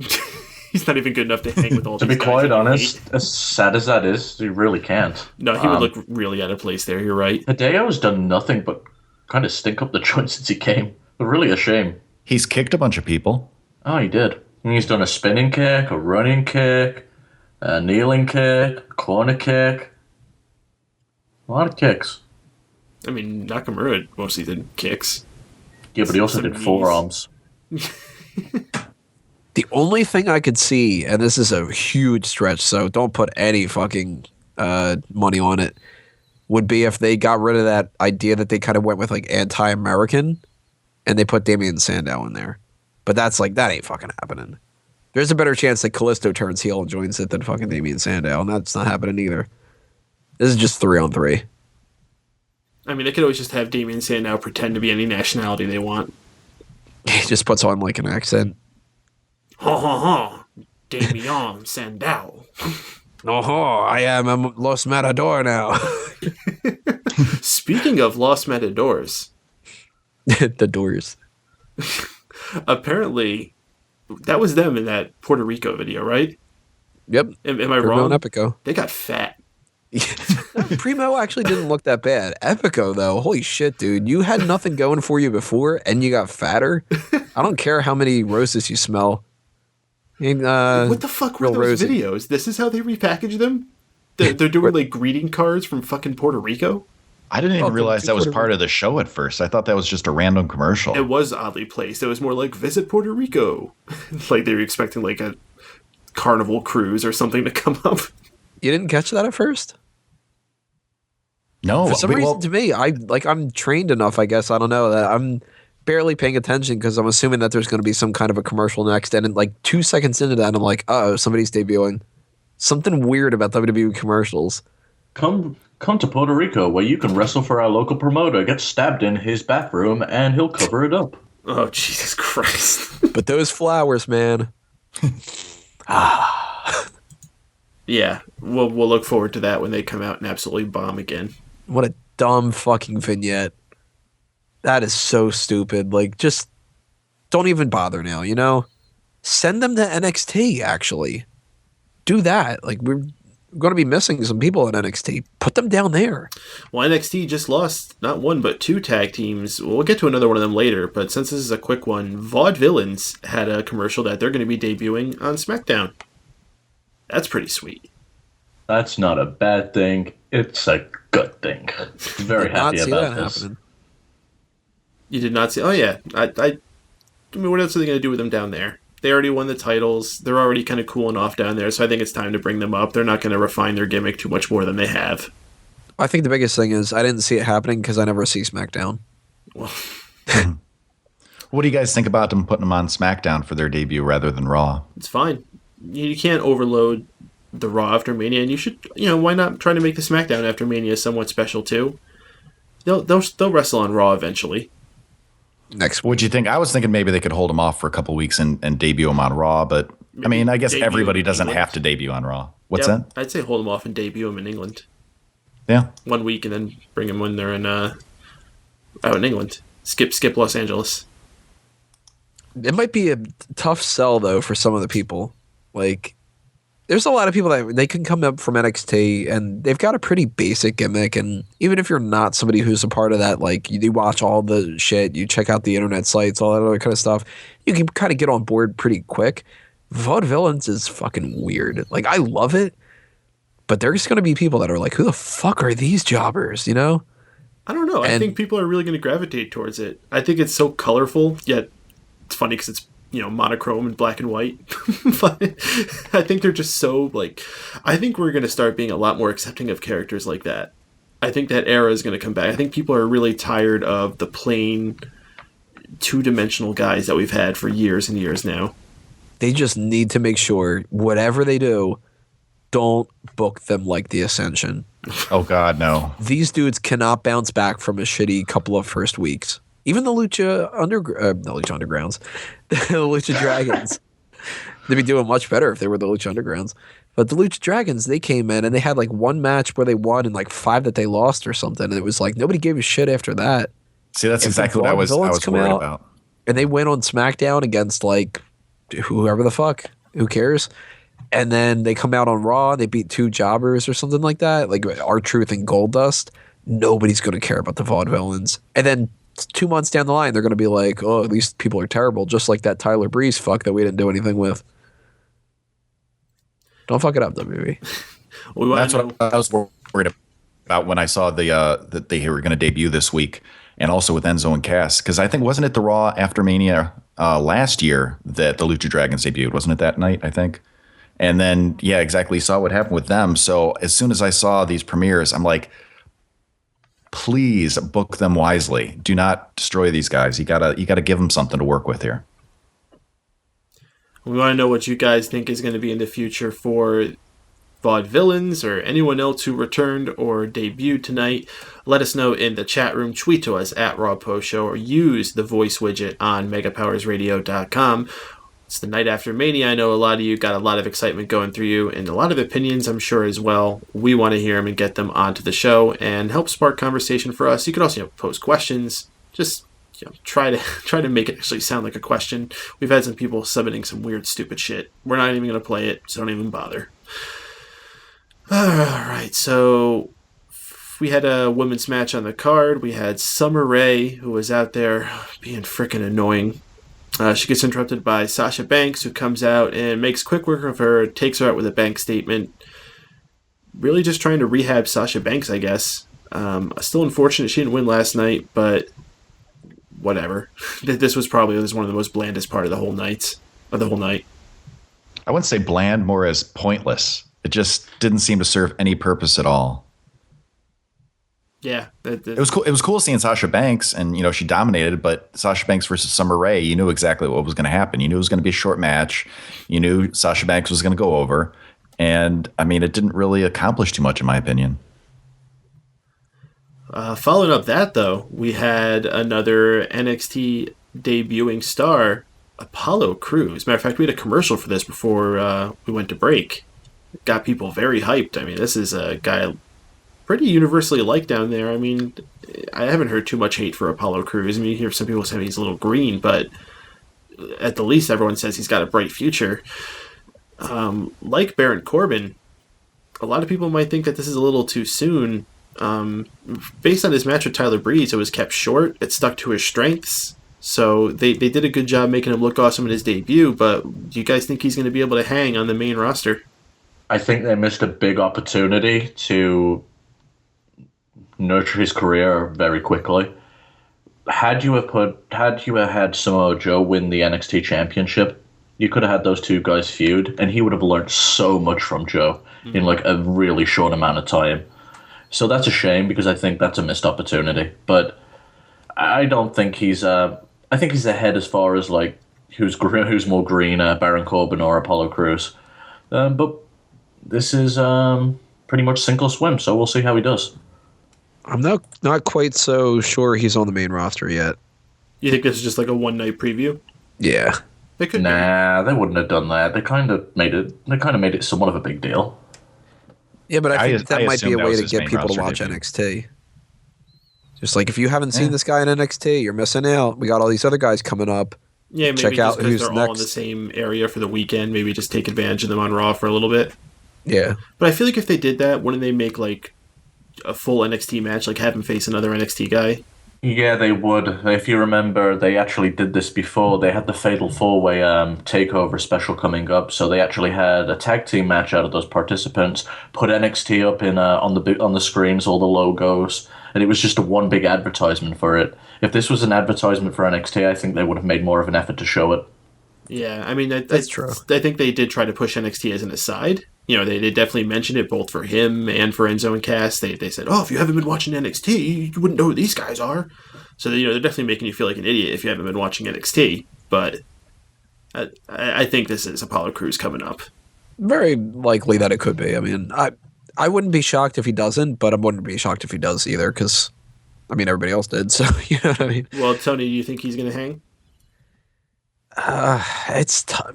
He's not even good enough to hang with all To these be guys quite anyway. honest, as sad as that is, he really can't. No, he would look really out of place there. You're right. Hideo's done nothing but kind of stink up the joint since he came. Really a shame. He's kicked a bunch of people. Oh, he did. And he's done a spinning kick, a running kick, a kneeling kick, a corner kick. A lot of kicks. I mean, Nakamura mostly did kicks. Yeah, but he also Some did knees. forearms. The only thing I could see, and this is a huge stretch, so don't put any fucking money on it, would be if they got rid of that idea that they kind of went with like anti-American and they put Damian Sandow in there. But that's like, that ain't fucking happening. There's a better chance that Kalisto turns heel and joins it than fucking Damian Sandow, and that's not happening either. This is just 3-on-3. I mean, they could always just have Damien Sandow pretend to be any nationality they want. He just puts on like an accent. Ha ha ha! Damien Sandow. Oh, I am a Los Matador now. Speaking of Los Matadors, The Doors. apparently that was them in that Puerto Rico video, right? Yep. Am I Primo wrong? and Epico. They got fat. Primo actually didn't look that bad. Epico, though, holy shit, dude. You had nothing going for you before, and you got fatter. I don't care how many roses you smell. What the fuck were real those rosy. videos? This is how they repackage them? They're doing like greeting cards from fucking Puerto Rico? I didn't even Oh, realize that was Puerto part of the show at first. I thought that was just a random commercial. It was oddly placed. It was more like visit Puerto Rico. Like they were expecting like a carnival cruise or something to come up. You didn't catch that at first? No, For some reason, to me, I'm trained enough, I guess. I don't know that I'm barely paying attention because I'm assuming that there's going to be some kind of a commercial next. And in like 2 seconds into that, I'm like, oh, somebody's debuting. Something weird about WWE commercials. Come to Puerto Rico, where you can wrestle for our local promoter, get stabbed in his bathroom, and he'll cover it up. Oh, Jesus Christ. But those flowers, man. Yeah, we'll look forward to that when they come out and absolutely bomb again. What a dumb fucking vignette. That is so stupid. Like, just don't even bother now, you know? Send them to NXT, actually. Do that. Like, we're going to be missing some people in NXT. Put them down there. Well, NXT just lost not one but two tag teams. We'll get to another one of them later, but since this is a quick one, Vaudevillains had a commercial that they're going to be debuting on SmackDown. That's pretty sweet. That's not a bad thing. It's a good thing. Very happy about this. happening. You did not see... Oh, yeah. I mean, what else are they going to do with them down there? They already won the titles. They're already kind of cooling off down there, so I think it's time to bring them up. They're not going to refine their gimmick too much more than they have. I think the biggest thing is I didn't see it happening because I never see SmackDown. Well, What do you guys think about them putting them on SmackDown for their debut rather than Raw? it's fine. You can't overload the Raw After Mania, and you should, why not try to make the SmackDown After Mania somewhat special too? They'll wrestle on Raw eventually. Next week. What'd you think? I was thinking maybe they could hold them off for a couple weeks and debut them on Raw, but I mean, I guess Debut everybody in doesn't England. have to debut on Raw. What's Yep, that? I'd say hold them off and debut them in England. Yeah. 1 week and then bring them when they're in out in England. Skip Los Angeles. It might be a tough sell, though, for some of the people. Like, there's a lot of people that they can come up from NXT and they've got a pretty basic gimmick. And even if you're not somebody who's a part of that, like you watch all the shit, you check out the internet sites, all that other kind of stuff, you can kind of get on board pretty quick. Vaudevillains is fucking weird. Like, I love it, but there's going to be people that are like, who the fuck are these jobbers, you know? I don't know. I And- think people are really going to gravitate towards it. I think it's so colorful, yet it's funny because it's monochrome and black and white. But I think they're just so I think we're going to start being a lot more accepting of characters like that. I think that era is going to come back. I think people are really tired of the plain two-dimensional guys that we've had for years and years now. They just need to make sure whatever they do, don't book them like the Ascension. Oh God, no. These dudes cannot bounce back from a shitty couple of first weeks. Even the Lucha Undergrounds, the Lucha Dragons, they'd be doing much better if they were the Lucha Undergrounds. But the Lucha Dragons, they came in and they had like one match where they won and like 5 that they lost or something. And it was like nobody gave a shit after that. See, that's If exactly the what I was Vaudevillains come worried out- about. And they went on SmackDown against like whoever the fuck, who cares? And then they come out on Raw and they beat 2 jobbers or something like that, like R-Truth and Goldust. Nobody's going to care about the Vaudevillains. And then 2 months down the line, they're going to be like, oh, these people are terrible, just like that Tyler Breeze fuck that we didn't do anything with. Don't fuck it up, WWE. That's what I was worried about when I saw that they were going to debut this week, and also with Enzo and Cass, because I think wasn't it the Raw After Mania last year that the Lucha Dragons debuted? Wasn't it that night? I think. And then yeah, exactly. Saw what happened with them. So as soon as I saw these premieres, I'm like, please book them wisely. Do not destroy these guys. You gotta give them something to work with here. We want to know what you guys think is going to be in the future for Vaudevillains or anyone else who returned or debuted tonight, let us know in the chat room. Tweet to us at Raw Post Show or use the voice widget on megapowersradio.com. It's the night after Mania. I know a lot of you got a lot of excitement going through you and a lot of opinions, I'm sure, as well. We want to hear them and get them onto the show and help spark conversation for us. You could also pose questions. Just try to make it actually sound like a question. We've had some people submitting some weird, stupid shit. We're not even going to play it, so don't even bother. All right, so we had a women's match on the card. We had Summer Rae, who was out there being freaking annoying. She gets interrupted by Sasha Banks, who comes out and makes quick work of her, takes her out with a bank statement. Really just trying to rehab Sasha Banks, I guess. Still unfortunate she didn't win last night, but whatever. This was one of the most blandest part of the whole night. I wouldn't say bland, more as pointless. It just didn't seem to serve any purpose at all. Yeah. It was cool. It was cool seeing Sasha Banks, and she dominated, but Sasha Banks versus Summer Rae, you knew exactly what was going to happen. You knew it was going to be a short match. You knew Sasha Banks was going to go over. And I mean, it didn't really accomplish too much in my opinion. Following up that, though, we had another NXT debuting star, Apollo Crews. Matter of fact, we had a commercial for this before we went to break. Got people very hyped. I mean, this is a guy pretty universally liked down there. I mean, I haven't heard too much hate for Apollo Crews. I mean, you hear some people saying he's a little green, but at the least, everyone says he's got a bright future. Like Baron Corbin, a lot of people might think that this is a little too soon. Based on his match with Tyler Breeze, it was kept short. It stuck to his strengths. So they did a good job making him look awesome in his debut, but do you guys think he's going to be able to hang on the main roster? I think they missed a big opportunity to nurture his career very quickly. Had you had Samoa Joe win the NXT Championship, you could have had those two guys feud, and he would have learned so much from Joe in like a really short amount of time. So that's a shame because I think that's a missed opportunity. But I don't think he's. I think he's ahead as far as like who's more green, Baron Corbin or Apollo Crews. But this is pretty much sink or swim, so we'll see how he does. I'm not quite so sure he's on the main roster yet. You think this is just like a one-night preview? Yeah. They could they wouldn't have done that. They kind of made it somewhat of a big deal. Yeah, but I think that might be a way to get people to watch debut. NXT. Just like if you haven't seen this guy in NXT, you're missing out. We got all these other guys coming up. Yeah, maybe check just out because who's they're next. all in the same area for the weekend. Maybe just take advantage of them on Raw for a little bit. Yeah. But I feel like if they did that, wouldn't they make like a full NXT match, like have him face another NXT guy? Yeah, they would. If you remember, they actually did this before. They had the Fatal 4-Way takeover special coming up, so they actually had a tag team match out of those participants, put NXT up in on the screens, all the logos, and it was just one big advertisement for it. If this was an advertisement for NXT, I think they would have made more of an effort to show it. Yeah, I mean, that's true. I think they did try to push NXT as an aside. They definitely mentioned it both for him and for Enzo and Cass. They said, if you haven't been watching NXT, you wouldn't know who these guys are. So, they're definitely making you feel like an idiot if you haven't been watching NXT. But I think this is Apollo Crews coming up. Very likely that it could be. I mean, I wouldn't be shocked if he doesn't, but I wouldn't be shocked if he does either because, I mean, everybody else did. So, you know what I mean? Well, Tony, do you think he's going to hang? It's tough.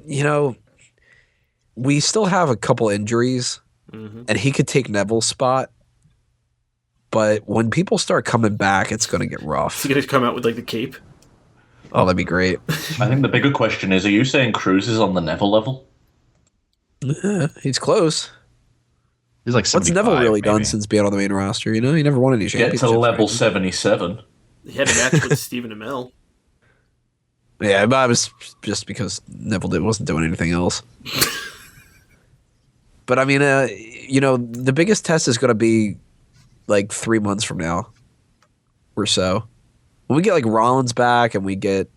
We still have a couple injuries, and he could take Neville's spot. But when people start coming back, it's going to get rough. Is he going to come out with like the cape? Oh, that'd be great. I think the bigger question is, are you saying Cruz is on the Neville level? He's close. He's like 75, what's Neville really maybe done since being on the main roster? He never won any Get championships. to level right? 77. He had a match with Stephen Amell. Yeah, but I was just because Neville wasn't doing anything else. But I mean, the biggest test is going to be like 3 months from now or so. When we get like Rollins back and we get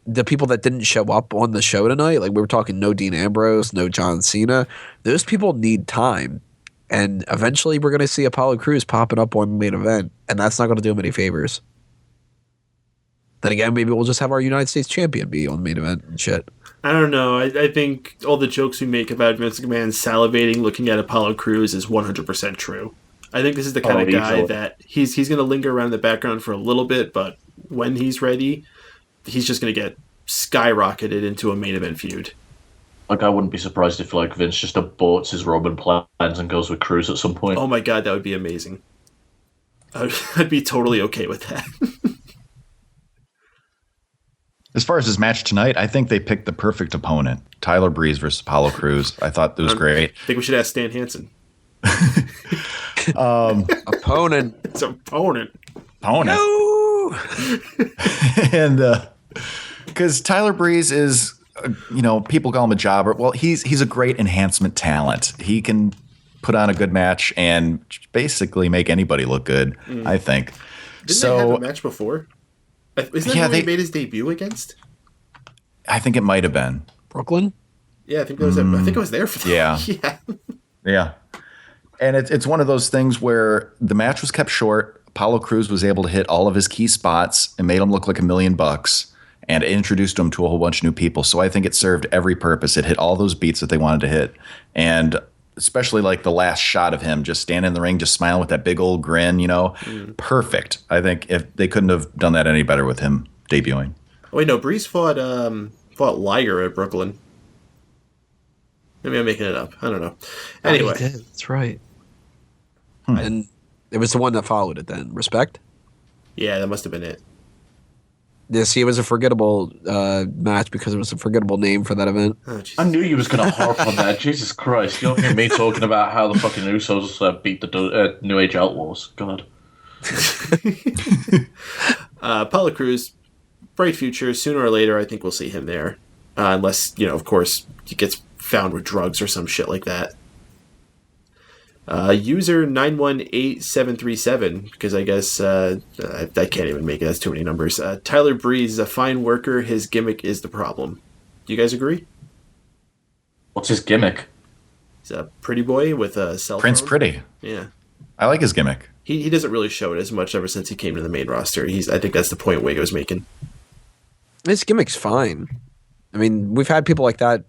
the people that didn't show up on the show tonight, like we were talking no Dean Ambrose, no John Cena, those people need time. And eventually we're going to see Apollo Crews popping up on the main event, and that's not going to do him any favors. Then again, maybe we'll just have our United States champion be on the main event and shit. I don't know. I think all the jokes we make about Vince McMahon salivating looking at Apollo Crews is 100% true. I think this is the kind of guy that he's going to linger around in the background for a little bit, but when he's ready, he's just going to get skyrocketed into a main event feud. Like, I wouldn't be surprised if, like, Vince just aborts his Roman plans and goes with Crews at some point. Oh my god, that would be amazing. I'd be totally okay with that. As far as his match tonight, I think they picked the perfect opponent. Tyler Breeze versus Apollo Crews. I thought it was great. I think we should ask Stan Hansen. Opponent. It's opponent. No! And because Tyler Breeze is, people call him a jobber. Well, he's a great enhancement talent. He can put on a good match and basically make anybody look good, I think. Didn't they have a match before? Isn't that who he made his debut against? I think it might have been. Brooklyn? Yeah, I think that was I think I was there for that. Yeah. Yeah. And it's one of those things where the match was kept short. Apollo Crews was able to hit all of his key spots and made him look like $1 million and introduced him to a whole bunch of new people. So I think it served every purpose. It hit all those beats that they wanted to hit. And especially like the last shot of him just standing in the ring, just smiling with that big old grin, perfect. I think if they couldn't have done that any better with him debuting. Oh, wait, no, Breeze fought Liger at Brooklyn. Maybe I'm making it up. I don't know. Anyway. Oh, that's right. And it was the one that followed it then. Respect? Yeah, that must have been it. Yeah, see, it was a forgettable match because it was a forgettable name for that event. Oh, I knew you was going to harp on that. Jesus Christ. You'll hear me talking about how the fucking Usos beat the New Age Outlaws. God. Apollo Crews, bright future. Sooner or later, I think we'll see him there. Unless, of course, he gets found with drugs or some shit like that. User 918737, because I guess I can't even make it. That's too many numbers. Tyler Breeze is a fine worker. His gimmick is the problem. Do you guys agree? What's his gimmick? He's a pretty boy with a cell phone. Prince Pretty. Yeah. I like his gimmick. He doesn't really show it as much ever since he came to the main roster. I think that's the point Wade was making. His gimmick's fine. I mean, we've had people like that,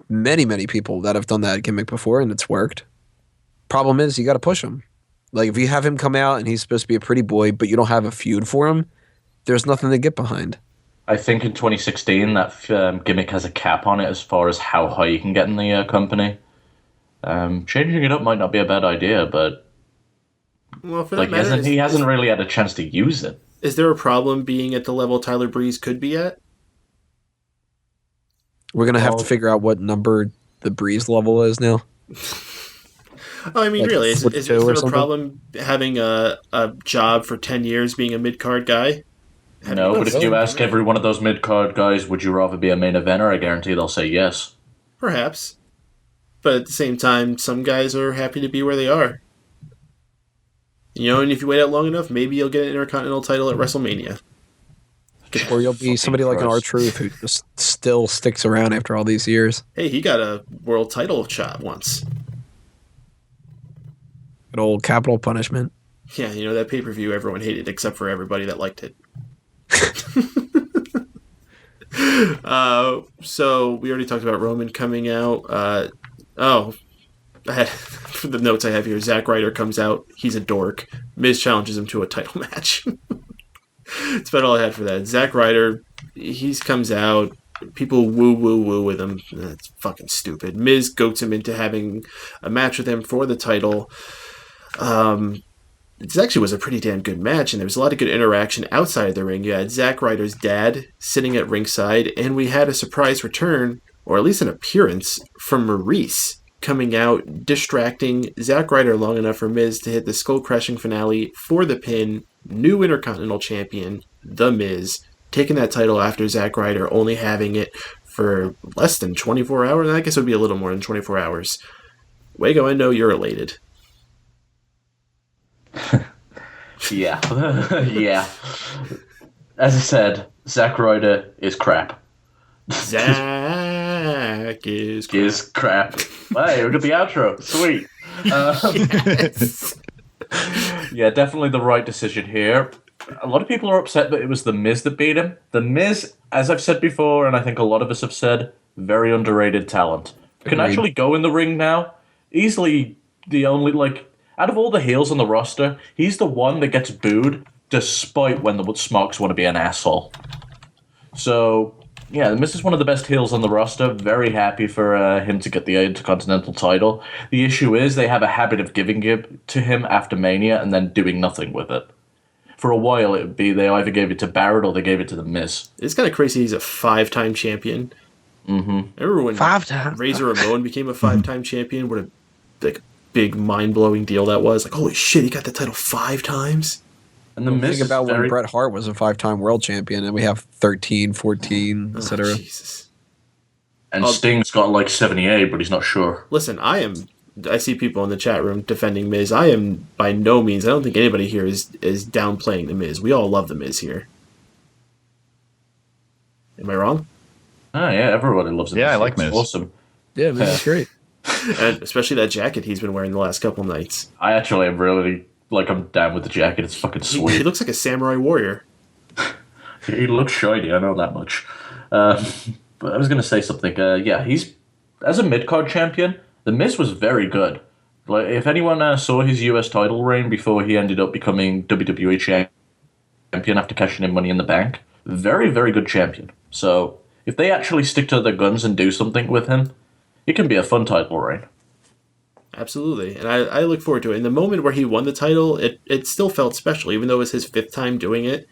many, many people that have done that gimmick before, and it's worked. Problem is, you got to push him. Like, if you have him come out and he's supposed to be a pretty boy, but you don't have a feud for him, there's nothing to get behind. I think in 2016, that gimmick has a cap on it as far as how high you can get in the company. Changing it up might not be a bad idea, but well, for that matter, he hasn't really had a chance to use it. Is there a problem being at the level Tyler Breeze could be at? We're going to have to figure out what number the Breeze level is now. I mean, like, really, is there a something? problem having a job for 10 years being a mid-card guy? No, but if you ask every one of those mid-card guys, would you rather be a main eventer, I guarantee they'll say yes. Perhaps. But at the same time, some guys are happy to be where they are. And if you wait out long enough, maybe you'll get an Intercontinental title at WrestleMania. Or you'll be somebody like an R-Truth who just still sticks around after all these years. Hey, he got a world title shot once. Good old capital punishment. Yeah, that pay-per-view everyone hated except for everybody that liked it. So we already talked about Roman coming out. For the notes I have here, Zack Ryder comes out. He's a dork. Miz challenges him to a title match. That's about all I had for that. Zack Ryder, he comes out. People woo with him. That's fucking stupid. Miz goats him into having a match with him for the title. This actually was a pretty damn good match, and there was a lot of good interaction outside of the ring. You had Zack Ryder's dad sitting at ringside, and we had a surprise return, or at least an appearance, from Maurice coming out, distracting Zack Ryder long enough for Miz to hit the skull-crushing finale for the pin. New Intercontinental Champion, The Miz, taking that title after Zack Ryder only having it for less than 24 hours. I guess it would be a little more than 24 hours. Wago, I know you're elated. Yeah. Yeah. As I said, Zack Ryder is crap. Zack is crap. Is crap. Hey, we got the outro. Sweet. Yes. Yeah, definitely the right decision here. a lot of people are upset that it was The Miz that beat him. The Miz, as I've said before, and I think a lot of us have said, very underrated talent. Can actually go in the ring now. Easily the only, like, out of all the heels on the roster, he's the one that gets booed despite when the Smocks want to be an asshole. So, yeah, The Miz is one of the best heels on the roster. Very happy for him to get the Intercontinental title. The issue is they have a habit of giving it to him after Mania and then doing nothing with it. For a while, it would be they either gave it to Barrett or they gave it to The Miz. It's kind of crazy he's a 5-time champion. Mm-hmm. I remember when Razor Ramon became a 5-time champion, what a big mind-blowing deal that was. Like, holy shit, he got the title 5 times? And The Miz think about when Bret Hart was a 5-time world champion, and we have 13, 14, etc. Jesus. And Sting's got like 78, but he's not sure. Listen, I see people in the chat room defending Miz. I am by no means, I don't think anybody here is downplaying The Miz. We all love The Miz here. Am I wrong? Oh, yeah, everybody loves it. Yeah, I like Miz. Awesome. Yeah, Miz is great. And especially that jacket he's been wearing the last couple nights. I actually am really, like, I'm down with the jacket. It's fucking sweet. He looks like a samurai warrior. He looks shiny, I know that much. But I was going to say something. He's, as a mid-card champion, The Miz was very good. Like, if anyone saw his US title reign before he ended up becoming WWE champion after cashing in Money in the Bank, very, very good champion. So, if they actually stick to their guns and do something with him, it can be a fun title reign. Absolutely. And I look forward to it. In the moment where he won the title, it still felt special, even though it was his 5th time doing it.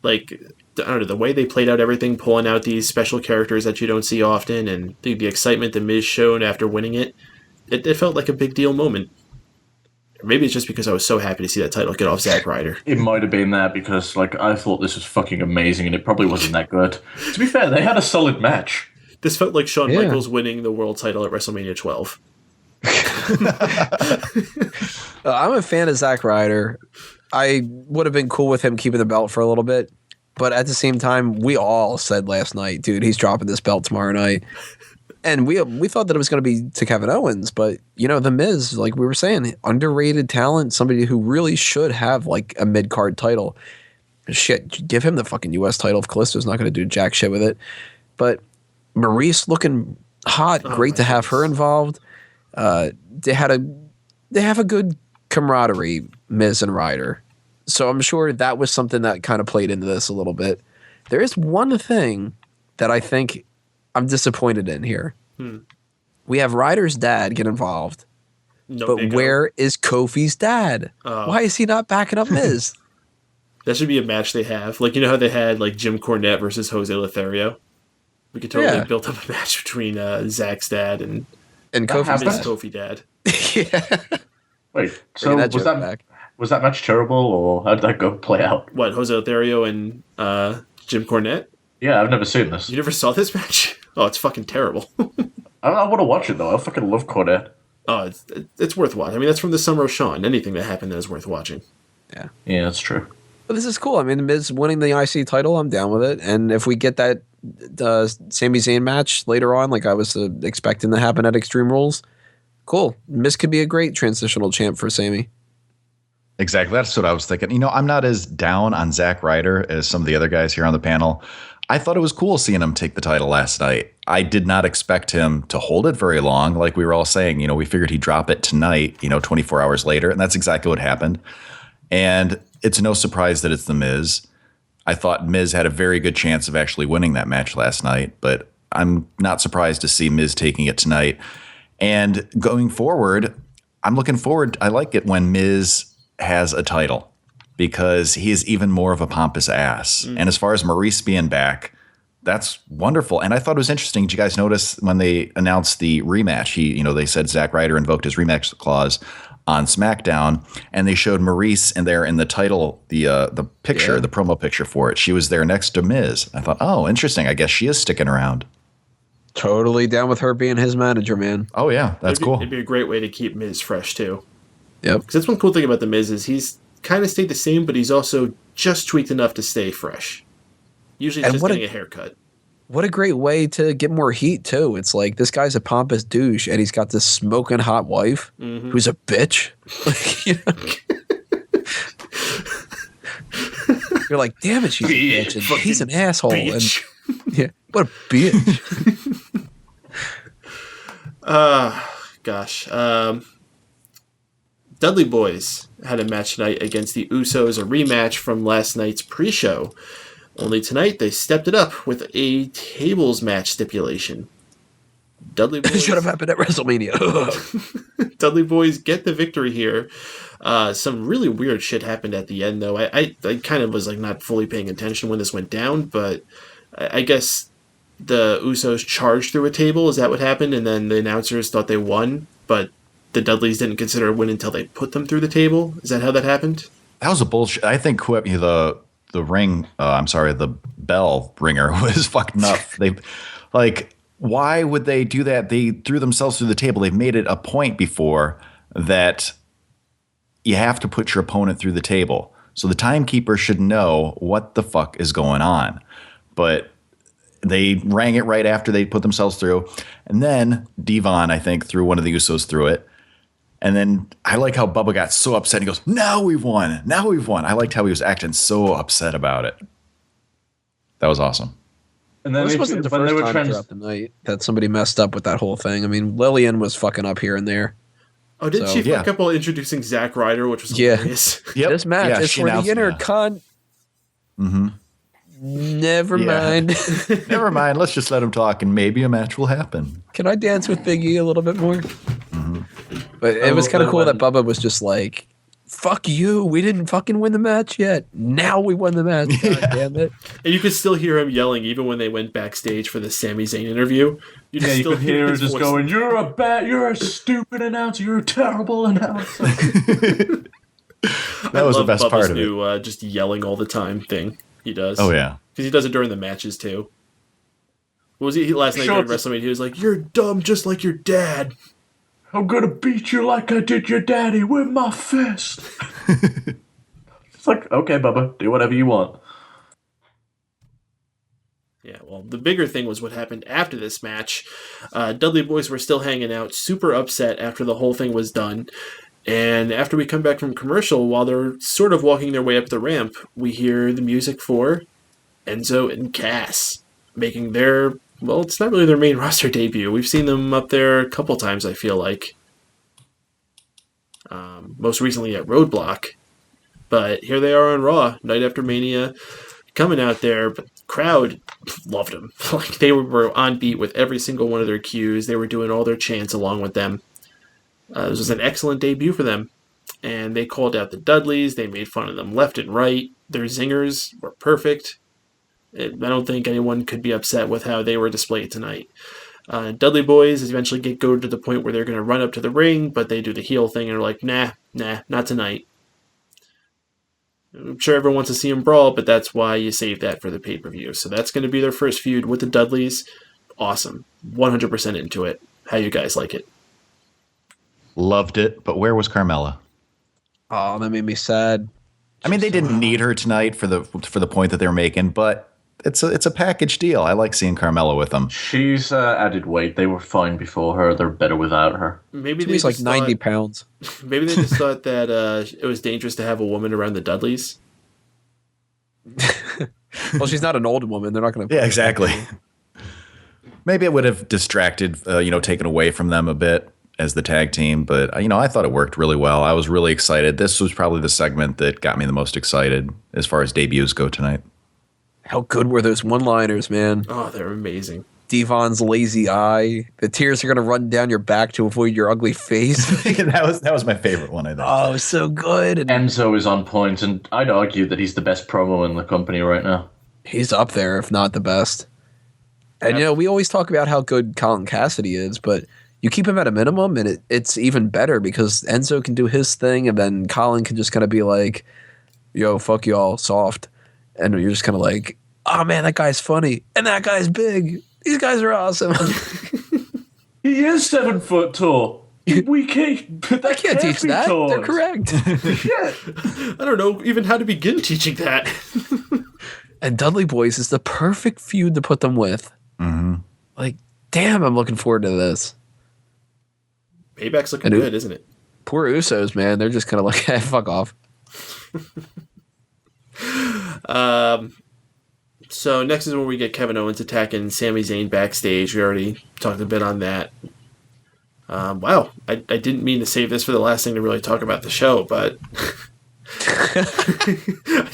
Like, I don't know, the way they played out everything, pulling out these special characters that you don't see often, and the excitement the Miz showed after winning it felt like a big deal moment. Or maybe it's just because I was so happy to see that title get off Zack Ryder. It might have been that because, like, I thought this was fucking amazing and it probably wasn't that good. To be fair, they had a solid match. This felt like Shawn Michaels winning the world title at WrestleMania 12. I'm a fan of Zack Ryder. I would have been cool with him keeping the belt for a little bit. But at the same time, we all said last night, dude, he's dropping this belt tomorrow night. And we thought that it was going to be to Kevin Owens. But, you know, The Miz, like we were saying, underrated talent, somebody who really should have, like, a mid-card title. Shit, give him the fucking U.S. title if Callisto's not going to do jack shit with it. But Maurice looking hot, great to have her involved. They have a good camaraderie, Miz and Ryder. So I'm sure that was something that kind of played into this a little bit. There is one thing that I think I'm disappointed in here. We have Ryder's dad get involved, but where is Kofi's dad? Why is he not backing up Miz? That should be a match they have. Like, you know how they had, like, Jim Cornette versus Jose Lothario? We could totally build up a match between Zach's dad and Kofi dad. Yeah. Wait, so was that match terrible, or how did that go play out? What, Jose Lothario and Jim Cornette? Yeah, I've never seen this. You never saw this match? Oh, it's fucking terrible. I want to watch it, though. I fucking love Cornette. Oh, it's worth watching. I mean, that's from the Summer of Sean. Anything that happened that is worth watching. Yeah. Yeah, that's true. But this is cool. I mean, Miz winning the IC title, I'm down with it. And if we get that Sami Zayn match later on, like I was expecting to happen at Extreme Rules, cool. Miz could be a great transitional champ for Sami. Exactly. That's what I was thinking. You know, I'm not as down on Zack Ryder as some of the other guys here on the panel. I thought it was cool seeing him take the title last night. I did not expect him to hold it very long. Like we were all saying, you know, we figured he'd drop it tonight, 24 hours later. And that's exactly what happened. And it's no surprise that it's The Miz. I thought Miz had a very good chance of actually winning that match last night, but I'm not surprised to see Miz taking it tonight. And going forward, I'm looking forward. I like it when Miz has a title because he is even more of a pompous ass. And as far as Maurice being back, that's wonderful. And I thought it was interesting. Did you guys notice when they announced the rematch? They said Zack Ryder invoked his rematch clause on SmackDown, and they showed Maurice in there in the title, the picture, the promo picture for it. She was there next to Miz. I thought, oh, interesting. I guess she is sticking around. Totally down with her being his manager, man. Oh, yeah. That's cool. It'd be a great way to keep Miz fresh, too. Yep. Because that's one cool thing about The Miz is he's kind of stayed the same, but he's also just tweaked enough to stay fresh. Usually he's just getting a haircut. What a great way to get more heat, too. It's like, this guy's a pompous douche, and he's got this smoking hot wife who's a bitch. You're like, damn it, she's a bitch, and he's an asshole, bitch. and yeah, what a bitch. Gosh. Dudley Boyz had a match tonight against the Usos, a rematch from last night's pre-show. Only tonight they stepped it up with a tables match stipulation. Dudley Boyz should have happened at WrestleMania. Dudley Boyz get the victory here. Some really weird shit happened at the end, though. I kind of was like not fully paying attention when this went down, but I guess the Usos charged through a table. Is that what happened? And then the announcers thought they won, but the Dudleys didn't consider a win until they put them through the table. Is that how that happened? That was a bullshit. I think the ring. The bell ringer was fucking up. Why would they do that? They threw themselves through the table. They've made it a point before that you have to put your opponent through the table. So the timekeeper should know what the fuck is going on. But they rang it right after they put themselves through. And then Devon, I think, threw one of the Usos through it. And then I like how Bubba got so upset. He goes, now we've won. Now we've won. I liked how he was acting so upset about it. That was awesome. And then this wasn't the first time throughout the night that somebody messed up with that whole thing. I mean, Lillian was fucking up here and there. Oh, didn't she fuck up while introducing Zack Ryder, which was hilarious? Yep. This match is for the Intercon. Mm-hmm. Never mind. Never mind. Let's just let him talk, and maybe a match will happen. Can I dance with Big E a little bit more? Mm-hmm. But it was kind of cool that Bubba was just like, fuck you. We didn't fucking win the match yet. Now we won the match. God damn it. And you could still hear him yelling even when they went backstage for the Sami Zayn interview. You could hear him just going, you're a stupid announcer. You're a terrible announcer. That was the best Bubba's part of it. Just yelling all the time thing he does. Oh, yeah. Because he does it during the matches, too. What was he last night during WrestleMania? He was like, you're dumb just like your dad. I'm gonna beat you like I did your daddy with my fist. It's like, okay, Bubba, do whatever you want. Yeah, well, the bigger thing was what happened after this match. Dudley Boyz were still hanging out, super upset after the whole thing was done. And after we come back from commercial, while they're sort of walking their way up the ramp, we hear the music for Enzo and Cass making their... Well, it's not really their main roster debut. We've seen them up there a couple times, I feel like. Most recently at Roadblock. But here they are on Raw, Night After Mania, coming out there. But the crowd loved them. Like, they were on beat with every single one of their cues. They were doing all their chants along with them. This was an excellent debut for them. And they called out the Dudleys. They made fun of them left and right. Their zingers were perfect. I don't think anyone could be upset with how they were displayed tonight. Dudley Boyz eventually go to the point where they're going to run up to the ring, but they do the heel thing and are like, nah, not tonight. I'm sure everyone wants to see them brawl, but that's why you save that for the pay-per-view. So that's going to be their first feud with the Dudleys. Awesome. 100% into it. How you guys like it? Loved it, but where was Carmella? Oh, that made me sad. I mean, they didn't need her tonight for the point that they were making, but it's a package deal. I like seeing Carmella with them. She's added weight. They were fine before her. They're better without her. Maybe she's like 90 pounds. Maybe they just thought that it was dangerous to have a woman around the Dudleys. Well, she's not an old woman. They're not going to. Yeah, exactly. Maybe it would have distracted, taken away from them a bit as the tag team, but I thought it worked really well. I was really excited. This was probably the segment that got me the most excited as far as debuts go tonight. How good were those one-liners, man? Oh, they're amazing. Devon's lazy eye. The tears are going to run down your back to avoid your ugly face. that was my favorite one, I think. Oh, so good. And Enzo is on point, and I'd argue that he's the best promo in the company right now. He's up there, if not the best. And, we always talk about how good Colin Cassidy is, but you keep him at a minimum, and it's even better because Enzo can do his thing, and then Colin can just kind of be like, yo, fuck y'all, soft. And you're just kind of like, oh, man, that guy's funny. And that guy's big. These guys are awesome. He is 7 foot tall. We can't. I can't teach that. Toys. They're correct. I don't know even how to begin teaching that. And Dudley Boyz is the perfect feud to put them with. Mm-hmm. Like, damn, I'm looking forward to this. Payback's looking good, isn't it? Poor Usos, man. They're just kind of like, hey, fuck off. So next is when we get Kevin Owens attacking Sami Zayn backstage. We already talked a bit on that. Wow, I didn't mean to save this for the last thing to really talk about the show, but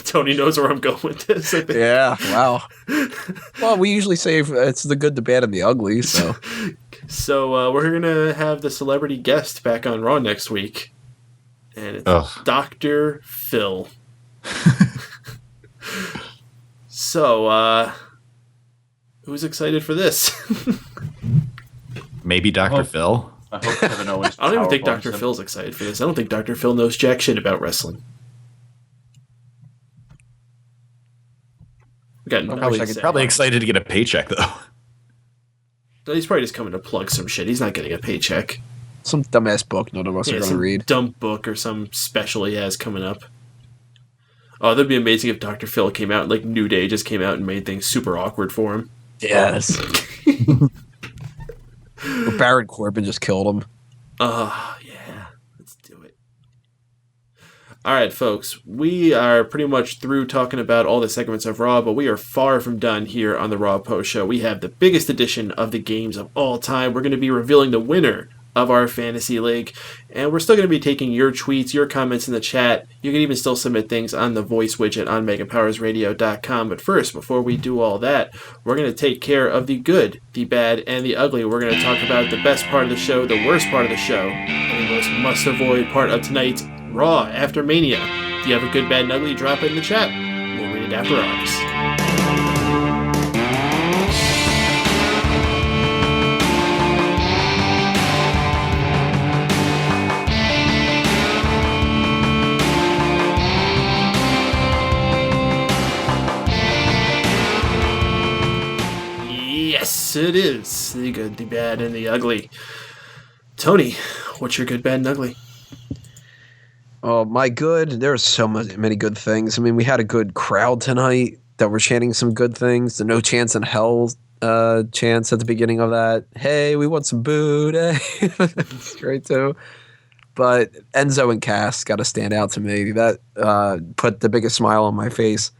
Tony knows where I'm going with this. Yeah, wow. Well, we usually say it's the good, the bad, and the ugly, so. So we're going to have the celebrity guest back on Raw next week, and it's Dr. Phil. So, who's excited for this? Maybe Dr. Phil? I hope Kevin Owens. I don't even think powerbombs Dr. him. Phil's excited for this. I don't think Dr. Phil knows jack shit about wrestling. Probably excited to get a paycheck, though. He's probably just coming to plug some shit. He's not getting a paycheck. Some dumbass book none of us are going to read. Dumb book or some special he has coming up. Oh, that'd be amazing if Dr. Phil came out, like New Day just came out and made things super awkward for him. Yes. Barrett Corbin just killed him. Yeah. Let's do it. All right, folks. We are pretty much through talking about all the segments of Raw, but we are far from done here on the Raw Post Show. We have the biggest edition of the games of all time. We're going to be revealing the winner of our fantasy league, and we're still going to be taking your tweets, your comments in the chat. You can even still submit things on the voice widget on megapowersradio.com. But first, before we do all that, we're going to take care of the good, the bad, and the ugly. We're going to talk about the best part of the show, the worst part of the show, and the most must-avoid part of tonight's Raw After Mania. If you have a good, bad, and ugly, drop it in the chat. We'll read it after ours. Yes, it is. The good, the bad, and the ugly. Tony, what's your good, bad, and ugly? Oh, my good. There are so many good things. I mean, we had a good crowd tonight that were chanting some good things. The No Chance in Hell chants at the beginning of that. Hey, we want some booty. That's great, too. But Enzo and Cass got to stand out to me. That put the biggest smile on my face.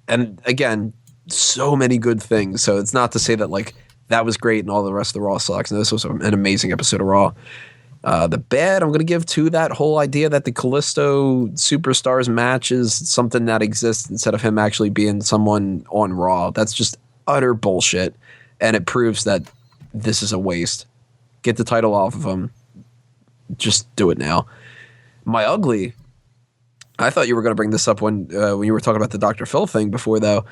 And again, so many good things. So it's not to say that like that was great and all the rest of the Raw sucks. No, this was an amazing episode of Raw. The bad I'm going to give to that whole idea that the Kalisto Superstars match is something that exists instead of him actually being someone on Raw. That's just utter bullshit. And it proves that this is a waste. Get the title off of him. Just do it now. My ugly, I thought you were going to bring this up when you were talking about the Dr. Phil thing before, though.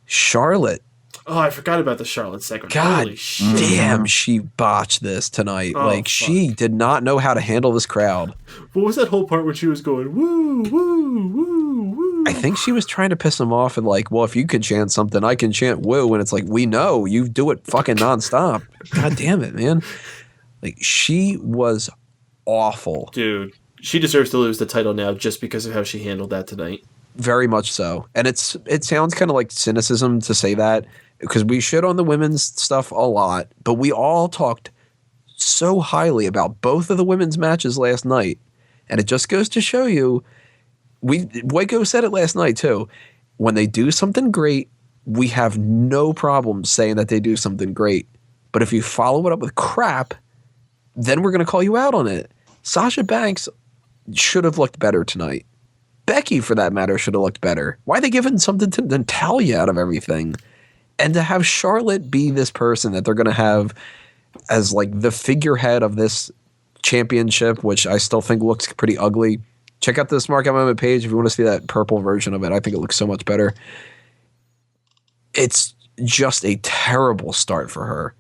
Charlotte. Oh, I forgot about the Charlotte segment. God Holy shit. damn, she botched this tonight. She did not know how to handle this crowd. What was that whole part where she was going, woo, woo, woo, woo? I think she was trying to piss him off and like, well, if you can chant something, I can chant woo. And it's like, we know, you do it fucking nonstop. God damn it, man. Like, she was awful. Dude, she deserves to lose the title now just because of how she handled that tonight. Very much so. And it sounds kind of like cynicism to say that because we shit on the women's stuff a lot, but we all talked so highly about both of the women's matches last night. And it just goes to show you, Waco said it last night too, when they do something great, we have no problem saying that they do something great. But if you follow it up with crap, then we're going to call you out on it. Sasha Banks should have looked better tonight. Becky, for that matter, should have looked better. Why are they giving something to Natalia out of everything? And to have Charlotte be this person that they're going to have as like the figurehead of this championship, which I still think looks pretty ugly. Check out this Mark Out page if you want to see that purple version of it. I think it looks so much better. It's just a terrible start for her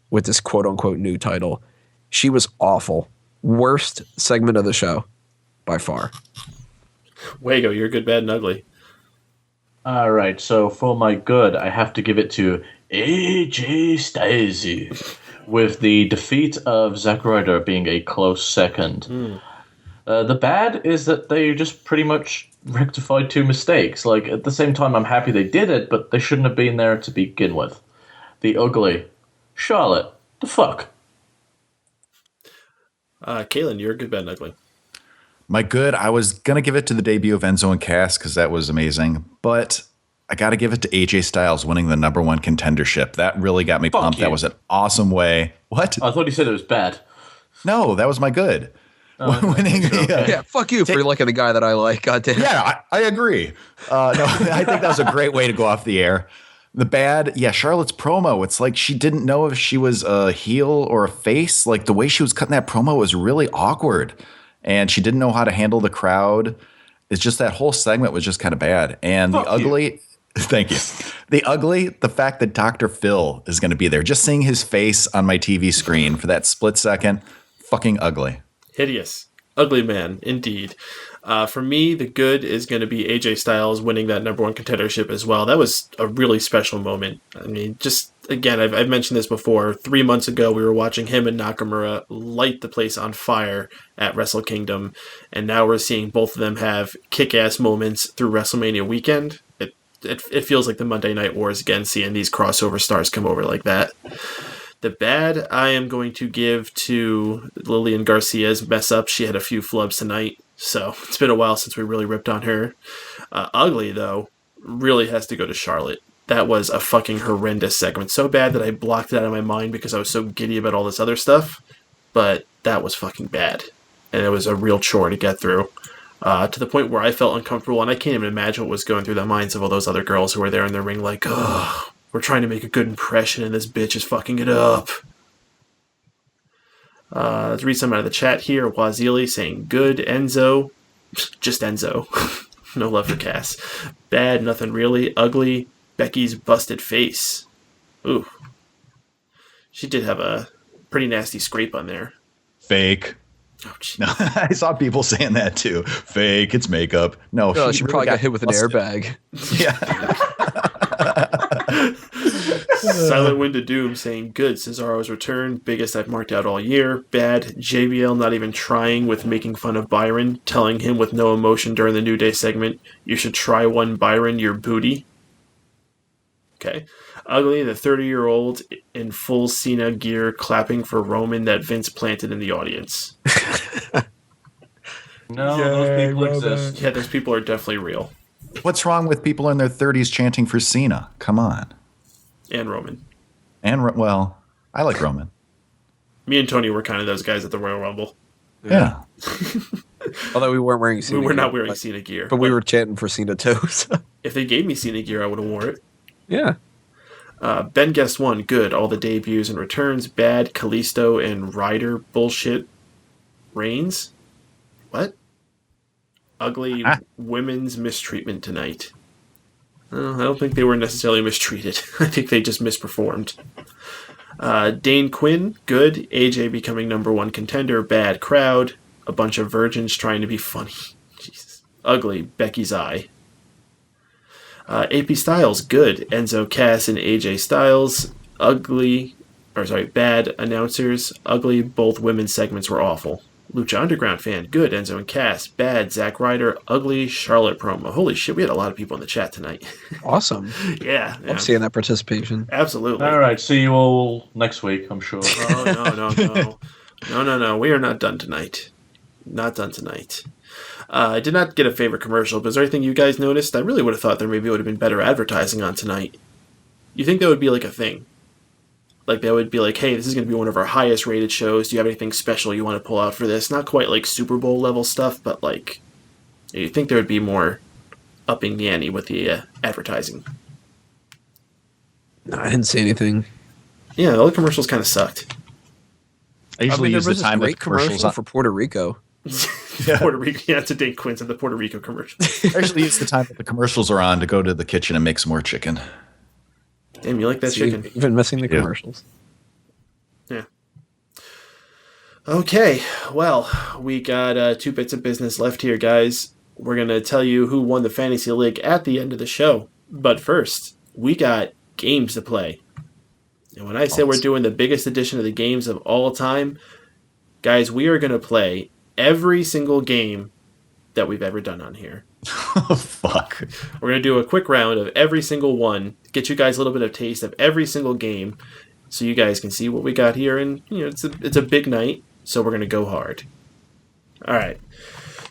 with this quote-unquote new title. She was awful. Worst segment of the show by far. Wago, you're good, bad, and ugly. All right, so for my good, I have to give it to AJ Styles with the defeat of Zack Ryder being a close second. The bad is that they just pretty much rectified two mistakes. Like, at the same time, I'm happy they did it, but they shouldn't have been there to begin with. The ugly, Charlotte, the fuck? Kaylin, you're good, bad, and ugly. My good, I was going to give it to the debut of Enzo and Cass because that was amazing. But I got to give it to AJ Styles winning the #1 contendership. That really got me pumped. you. That was an awesome way. What? I thought you said it was bad. No, that was my good. Winning. Yeah, fuck you for liking the guy that I like. Goddamn. Yeah, I agree. No, I think that was a great way to go off the air. The bad, yeah, Charlotte's promo. It's like she didn't know if she was a heel or a face. Like the way she was cutting that promo was really awkward. And she didn't know how to handle the crowd. It's just that whole segment was just kind of bad. And the ugly, thank you. The fact that Dr. Phil is going to be there, just seeing his face on my TV screen for that split second, fucking ugly. Hideous. Ugly man, indeed. For me, the good is going to be AJ Styles winning that #1 contendership as well. That was a really special moment. I mean, just, again, I've mentioned this before. 3 months ago, we were watching him and Nakamura light the place on fire at Wrestle Kingdom, and now we're seeing both of them have kick-ass moments through WrestleMania weekend. It feels like the Monday Night Wars again, seeing these crossover stars come over like that. The bad, I am going to give to Lillian Garcia's mess up. She had a few flubs tonight, so it's been a while since we really ripped on her. Ugly, though, really has to go to Charlotte. That was a fucking horrendous segment. So bad that I blocked it out of my mind because I was so giddy about all this other stuff. But that was fucking bad. And it was a real chore to get through. To the point where I felt uncomfortable, and I can't even imagine what was going through the minds of all those other girls who were there in the ring like, oh, we're trying to make a good impression and this bitch is fucking it up. Let's read some out of the chat here. Wazili saying, good, Enzo. Just Enzo. No love for Cass. Bad, nothing really. Ugly, Becky's busted face. Ooh. She did have a pretty nasty scrape on there. Fake. Oh, no, I saw people saying that too. Fake, it's makeup. No, she really probably got hit with an airbag. Yeah. Silent Wind of Doom saying, good, Cesaro's return, biggest I've marked out all year. Bad, JBL not even trying with making fun of Byron, telling him with no emotion during the New Day segment, you should try one, Byron, your booty. Okay. Ugly, the 30-year-old in full Cena gear clapping for Roman that Vince planted in the audience. No, those people exist. Yeah, those people are definitely real. What's wrong with people in their 30s chanting for Cena? Come on. And Roman. Well, I like Roman. Me and Tony were kind of those guys at the Royal Rumble. Yeah. Although we weren't wearing Cena We were gear, not wearing Cena gear. but we were chanting for Cena too. So. If they gave me Cena gear, I would have wore it. Yeah. Ben Guest 1, good. All the debuts and returns. Bad, Kalisto and Ryder bullshit. Reigns? What? Ugly women's mistreatment tonight. I don't think they were necessarily mistreated. I think they just misperformed. Dane Quinn, good. AJ becoming #1 contender. Bad crowd. A bunch of virgins trying to be funny. Jesus. Ugly. Becky's eye. AP Styles, good. Enzo Cass and AJ Styles. Bad announcers. Ugly. Both women's segments were awful. Lucha Underground fan, good. Enzo and Cass. Bad. Zack Ryder. Ugly. Charlotte promo. Holy shit, we had a lot of people in the chat tonight. Awesome. Yeah. I'm seeing that participation. Absolutely. All right, see you all next week, I'm sure. Oh, no. We are not done tonight. Not done tonight. I did not get a favorite commercial, but is there anything you guys noticed? I really would have thought there maybe would have been better advertising on tonight. You think that would be like a thing? Like they would be like, hey, this is going to be one of our highest rated shows. Do you have anything special you want to pull out for this? Not quite like Super Bowl level stuff, but like, you think there would be more upping the ante with the advertising? No, I didn't see anything. Yeah, all the commercials kind of sucked. I usually use the time with commercials commercial for Puerto Rico. Puerto Rico, yeah, it's a Dane Quinn and the Puerto Rico commercial. I usually use the time that the commercials are on to go to the kitchen and make some more chicken. Damn, you like that chicken? Even missing the commercials. Yeah. Okay, well, we got 2 bits of business left here, guys. We're going to tell you who won the Fantasy League at the end of the show. But first, we got games to play. And when I say we're doing the biggest edition of the games of all time, guys, we are going to play every single game that we've ever done on here. Oh, fuck. We're going to do a quick round of every single one, get you guys a little bit of taste of every single game so you guys can see what we got here. And, it's a big night, so we're going to go hard. All right.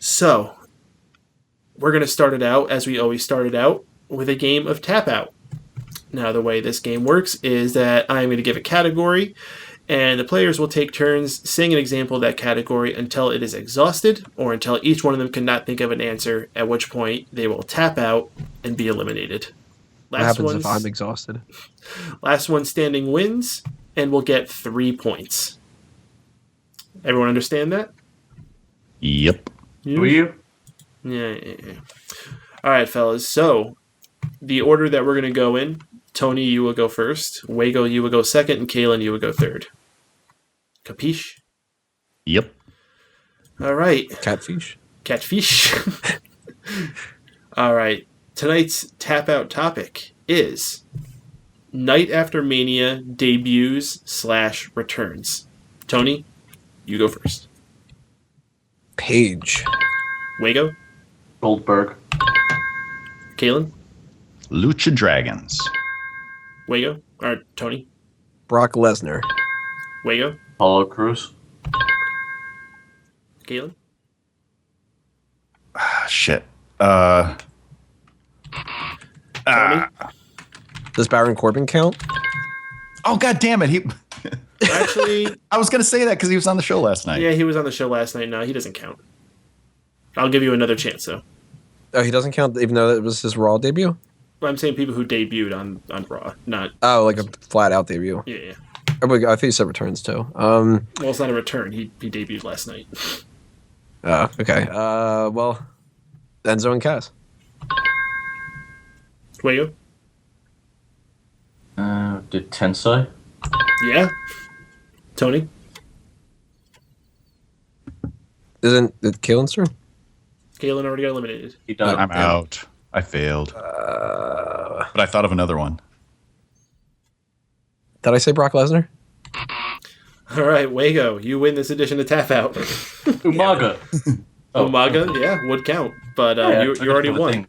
So, we're going to start it out, as we always started out, with a game of Tap Out. Now, the way this game works is that I'm going to give a category, and the players will take turns saying an example of that category until it is exhausted, or until each one of them cannot think of an answer, at which point they will tap out and be eliminated. What happens if I'm exhausted? Last one standing wins, and will get 3 points. Everyone understand that? Yep. Do you? Yeah. All right, fellas. So, the order that we're going to go in, Tony, you will go first. Wago, you will go second. And Kalen, you will go third. Capiche? Yep. All right. Catfish. All right. Tonight's tap out topic is Night After Mania debuts / returns. Tony, you go first. Page. Wago? Goldberg. Kalen? Lucha Dragons. Wago? Or Tony? Brock Lesnar. Wago? Apollo Crews. Kalen? Shit. Tony? Does Baron Corbin count? Oh, god damn it. He Actually, I was going to say that because he was on the show last night. yeah, he was on the show last night. No, he doesn't count. I'll give you another chance, though. Oh, he doesn't count even though it was his Raw debut? Well, I'm saying people who debuted on Raw, not... Oh, like a flat-out debut. Yeah. Oh, I think you said returns, too. Well, it's not a return. He debuted last night. Oh, okay. Well, Enzo and Cass. Wago? Did Tensei? Yeah. Tony? Isn't it Kalen's turn? Kalen already got eliminated. He done. I'm out. I failed. But I thought of another one. Did I say Brock Lesnar? All right, Wago, you win this edition of Tap Out. Umaga. Umaga, yeah, would count. But you already won.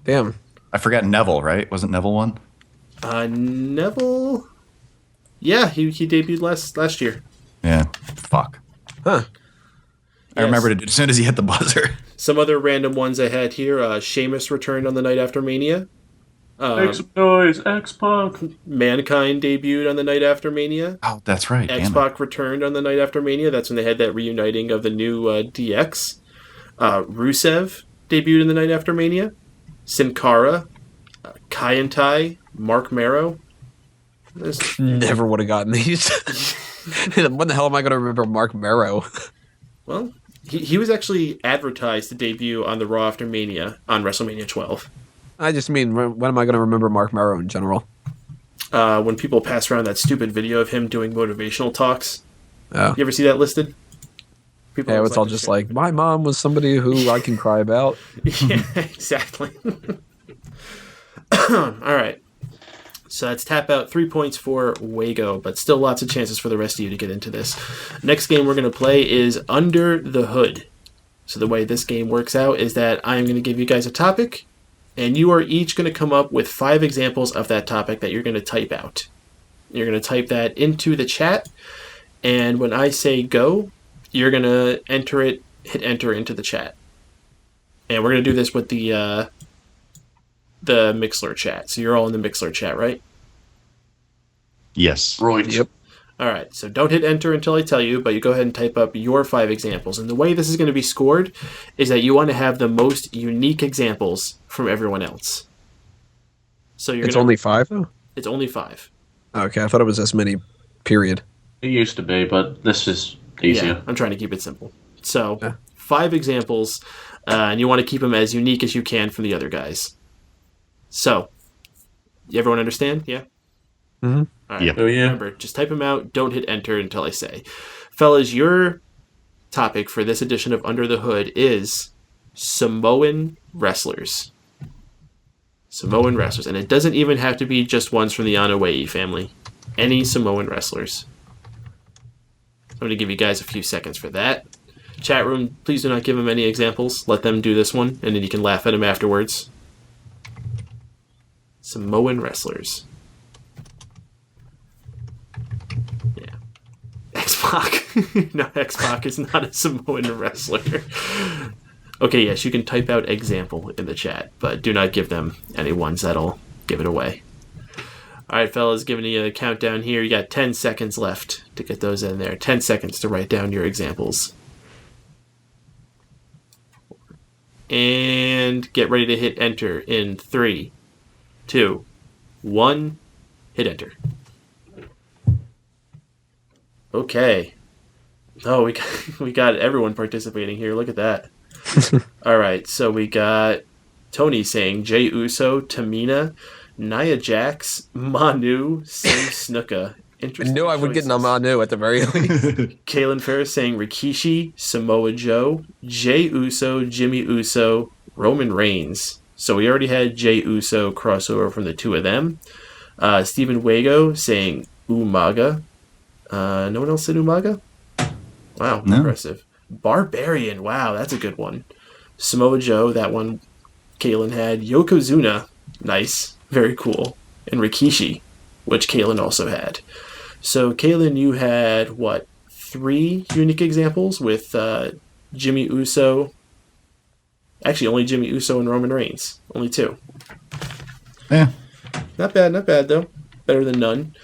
Damn. I forgot Neville, right? Wasn't Neville one? Neville? Yeah, he debuted last year. Yeah. Fuck. Huh. I remembered it as soon as he hit the buzzer. Some other random ones I had here. Sheamus returned on the Night After Mania. Make some noise, X-Pac. Mankind debuted on the Night After Mania. Oh, that's right. X-Pac returned on the Night After Mania. That's when they had that reuniting of the new DX. Rusev debuted in the Night After Mania. Sin Cara. Kai and Tai. Mark Marrow. Never would have gotten these. When the hell am I going to remember Mark Marrow? Well, he was actually advertised to debut on the Raw After Mania on WrestleMania 12. I just mean, when am I going to remember Mark Marrow in general? When people pass around that stupid video of him doing motivational talks. Oh. You ever see that listed? People Yeah, always it's all to just share. like, my mom was somebody who I can cry about. Yeah, exactly. All right. So that's tap out 3 points for Wago, but still lots of chances for the rest of you to get into this. Next game we're going to play is Under the Hood. So the way this game works out is that I'm going to give you guys a topic, and you are each going to come up with 5 examples of that topic that you're going to type out. You're going to type that into the chat, and when I say go, you're going to hit enter into the chat. And we're going to do this with the Mixler chat. So you're all in the Mixler chat, right? Yes. Right. Yep. All right. So don't hit enter until I tell you, but you go ahead and type up your 5 examples. And the way this is going to be scored is that you want to have the most unique examples from everyone else. So It's only 5, though? It's only 5. Okay, I thought it was this many, period. It used to be, but this is easier. Yeah, I'm trying to keep it simple. So Yeah. 5 examples, and you want to keep them as unique as you can from the other guys. So, everyone understand? Yeah? Mm-hmm. All right. Yep. Oh, yeah. Remember, just type them out. Don't hit enter until I say. Fellas, your topic for this edition of Under the Hood is Samoan wrestlers. Samoan wrestlers. And it doesn't even have to be just ones from the Anoa'i family. Any Samoan wrestlers. I'm going to give you guys a few seconds for that. Chat room, please do not give them any examples. Let them do this one, and then you can laugh at them afterwards. Samoan wrestlers. Yeah. X-Pac. No, X-Pac is not a Samoan wrestler. Okay, yes, you can type out example in the chat, but do not give them any ones that'll give it away. All right, fellas, giving you a countdown here. You got 10 seconds left to get those in there. 10 seconds to write down your examples. And get ready to hit enter in 3, 2, 1. Hit enter. Okay. Oh, we got everyone participating here. Look at that. All right, so we got Tony saying Jey Uso, Tamina, Nia Jax, Manu, Sam Snuka. I knew I would get a Manu at the very least. Kaylin Ferris saying Rikishi, Samoa Joe, Jey Uso, Jimmy Uso, Roman Reigns. So we already had Jey Uso crossover from the two of them. Stephen Wago saying Umaga. No one else said Umaga? Wow, No. Impressive. Barbarian, wow, that's a good one. Samoa Joe, that one Kaylin had. Yokozuna, nice, very cool. And Rikishi, which Kaylin also had. So, Kaylin, you had, 3 unique examples with Jimmy Uso. Actually, only Jimmy Uso and Roman Reigns. Only 2. Yeah. Not bad, though. Better than none.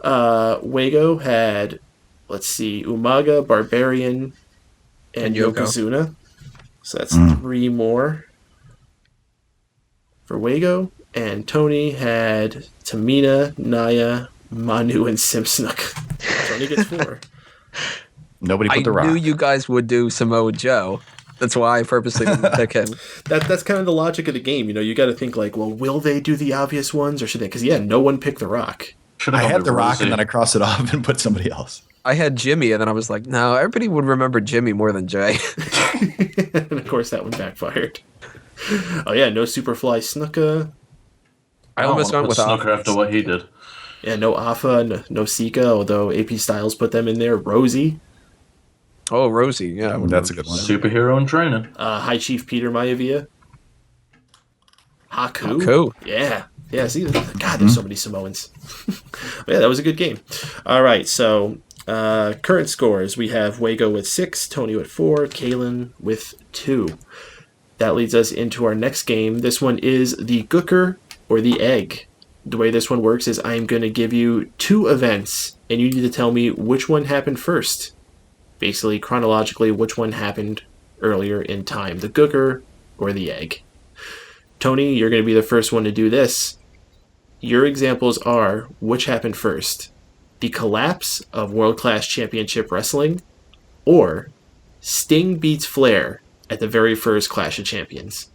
Wago had, let's see, Umaga, Barbarian, and Yoko. Yokozuna. So that's 3 more for Wago. And Tony had Tamina, Nia, Manu, and Simsnook. Tony gets 4. Nobody put I the Rock. knew you guys would do Samoa Joe. That's why I purposely didn't pick him. That's kind of the logic of the game. You know, you got to think like, well, will they do the obvious ones or should they? Because, yeah, no one picked The Rock. I had the Rock and then I crossed it off and put somebody else. I had Jimmy, and then I was like, no, everybody would remember Jimmy more than Jay. And, of course, that one backfired. Oh, yeah, no Superfly Snuka. I almost went with Snooker Alpha. after what he did. Yeah, no Afa, no Sika, although AP Styles put them in there. Rosie. Oh, Rosie, yeah. That's a good one. Superhero in training. High Chief Peter Maivia. Haku. Haku. Yeah, see, God, there's so many Samoans. But yeah, that was a good game. All right, so current scores. We have Wago with 6, Tony with 4, Kaylin with 2. That leads us into our next game. This one is the Gooker or the Egg. The way this one works is I'm going to give you 2 events, and you need to tell me which one happened first. Basically, chronologically, which one happened earlier in time, the Gooker or the Egg. Tony, you're going to be the first one to do this. Your examples are, which happened first? The collapse of World Class Championship Wrestling, or Sting beats Flair at the very first Clash of Champions?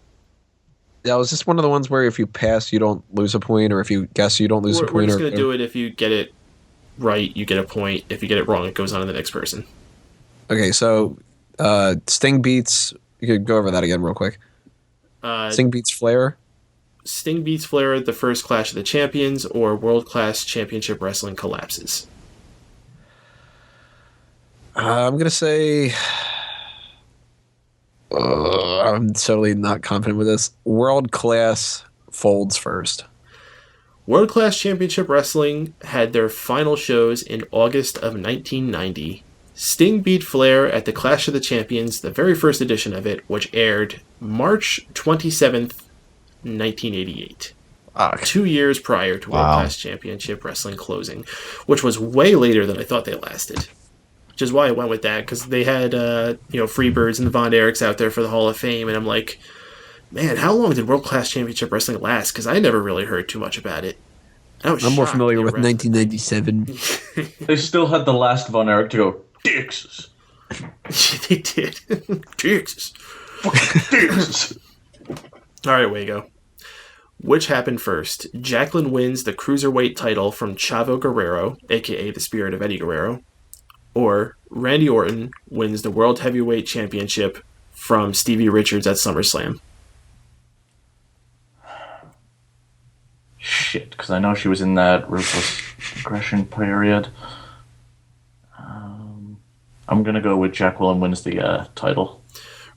Yeah, was this one of the ones where if you pass, you don't lose a point, or if you guess, you don't lose a point? We're just going to do it. If you get it right, you get a point. If you get it wrong, it goes on to the next person. Okay, so Sting beats... You could go over that again real quick. Sting beats Flair. Sting beats Flair at the first Clash of the Champions, or World Class Championship Wrestling collapses. I'm going to say... I'm totally not confident with this. World Class folds first. World Class Championship Wrestling had their final shows in August of 1990. Sting beat Flair at the Clash of the Champions, the very first edition of it, which aired March 27th, 1988. 2 years prior to World Class Championship Wrestling closing, which was way later than I thought they lasted. Which is why I went with that, because they had Freebirds and the Von Erichs out there for the Hall of Fame, and I'm like, man, how long did World Class Championship Wrestling last? Because I never really heard too much about it. I'm more familiar with 1997. They still had the last Von Erich to go, Dixes. They did. Dixes. Dixes. All right, Wago. Which happened first? Jacqueline wins the Cruiserweight title from Chavo Guerrero, a.k.a. the Spirit of Eddie Guerrero, or Randy Orton wins the World Heavyweight Championship from Stevie Richards at SummerSlam. Shit, because I know she was in that Ruthless Aggression period. I'm going to go with Jacqueline wins the title.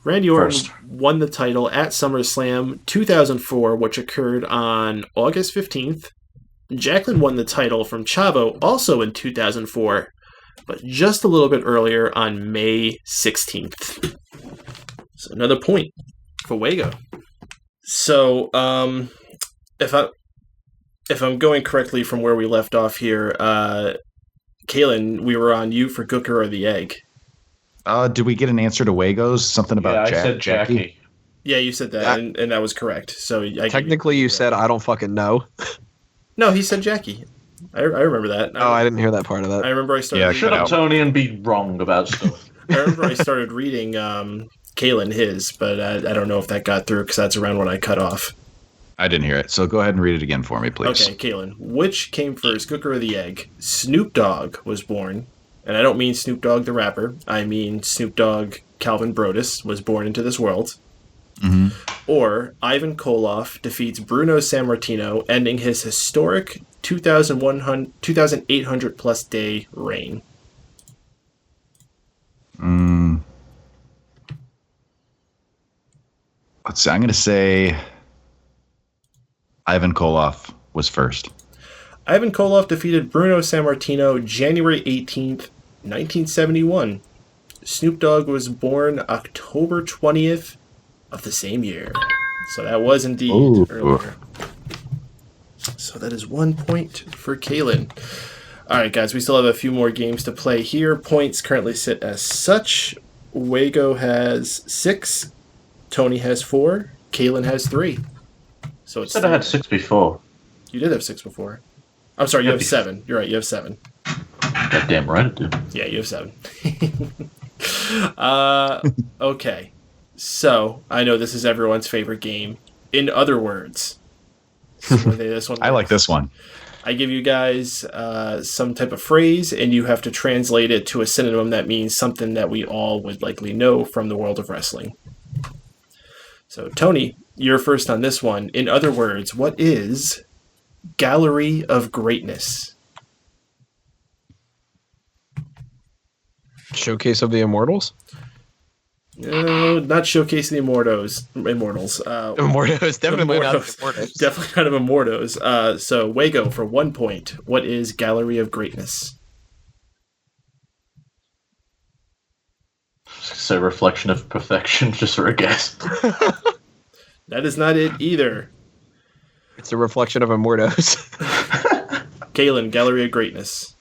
Randy Orton First. won the title at SummerSlam 2004, which occurred on August 15th. Jacqueline won the title from Chavo also in 2004, but just a little bit earlier on May 16th. So another point for Wago. So, if I'm going correctly from where we left off here, Kalen, we were on you for Gooker or the egg. Did we get an answer to Wago's? Something about I said Jackie. Yeah, you said that, and that was correct. So technically, you said I don't fucking know. No, he said Jackie. I remember that. I didn't hear that part of that. I remember I started. Yeah, Shut up, Tony, and be wrong about stuff. I remember I started reading Kalen his, but I don't know if that got through because that's around when I cut off. I didn't hear it, so go ahead and read it again for me, please. Okay, Kalen. Which came first, Gooker or the egg? Snoop Dogg was born, and I don't mean Snoop Dogg the rapper. I mean Snoop Dogg Calvin Brodus was born into this world. Mm-hmm. Or Ivan Koloff defeats Bruno Sammartino, ending his historic 2,800 plus day reign. Let's see. I'm going to say Ivan Koloff was first. Ivan Koloff defeated Bruno Sammartino January 18th, 1971. Snoop Dogg was born October 20th of the same year. So that was indeed earlier. So that is 1 point for Kalen. All right, guys, we still have a few more games to play here. Points currently sit as such. Wago has 6. Tony has 4. Kalen has 3. So it's. I said I had 6 before. You did have 6 before. I'm sorry, you have 7. You're right, you have 7. Goddamn right I do. Yeah, you have 7. Okay. So, I know this is everyone's favorite game. In other words. This one I like this one. I give you guys some type of phrase, and you have to translate it to a synonym that means something that we all would likely know from the world of wrestling. So, Tony, you're first on this one. In other words, what is Gallery of Greatness? Showcase of the Immortals? No, not Showcase the Immortals. Immortals, definitely not Immortals. Definitely not of Immortals. So, Wago, for 1 point, what is Gallery of Greatness? It's a reflection of perfection, just for a guess. That is not it either. It's a reflection of Immortals. Kalen, Gallery of Greatness.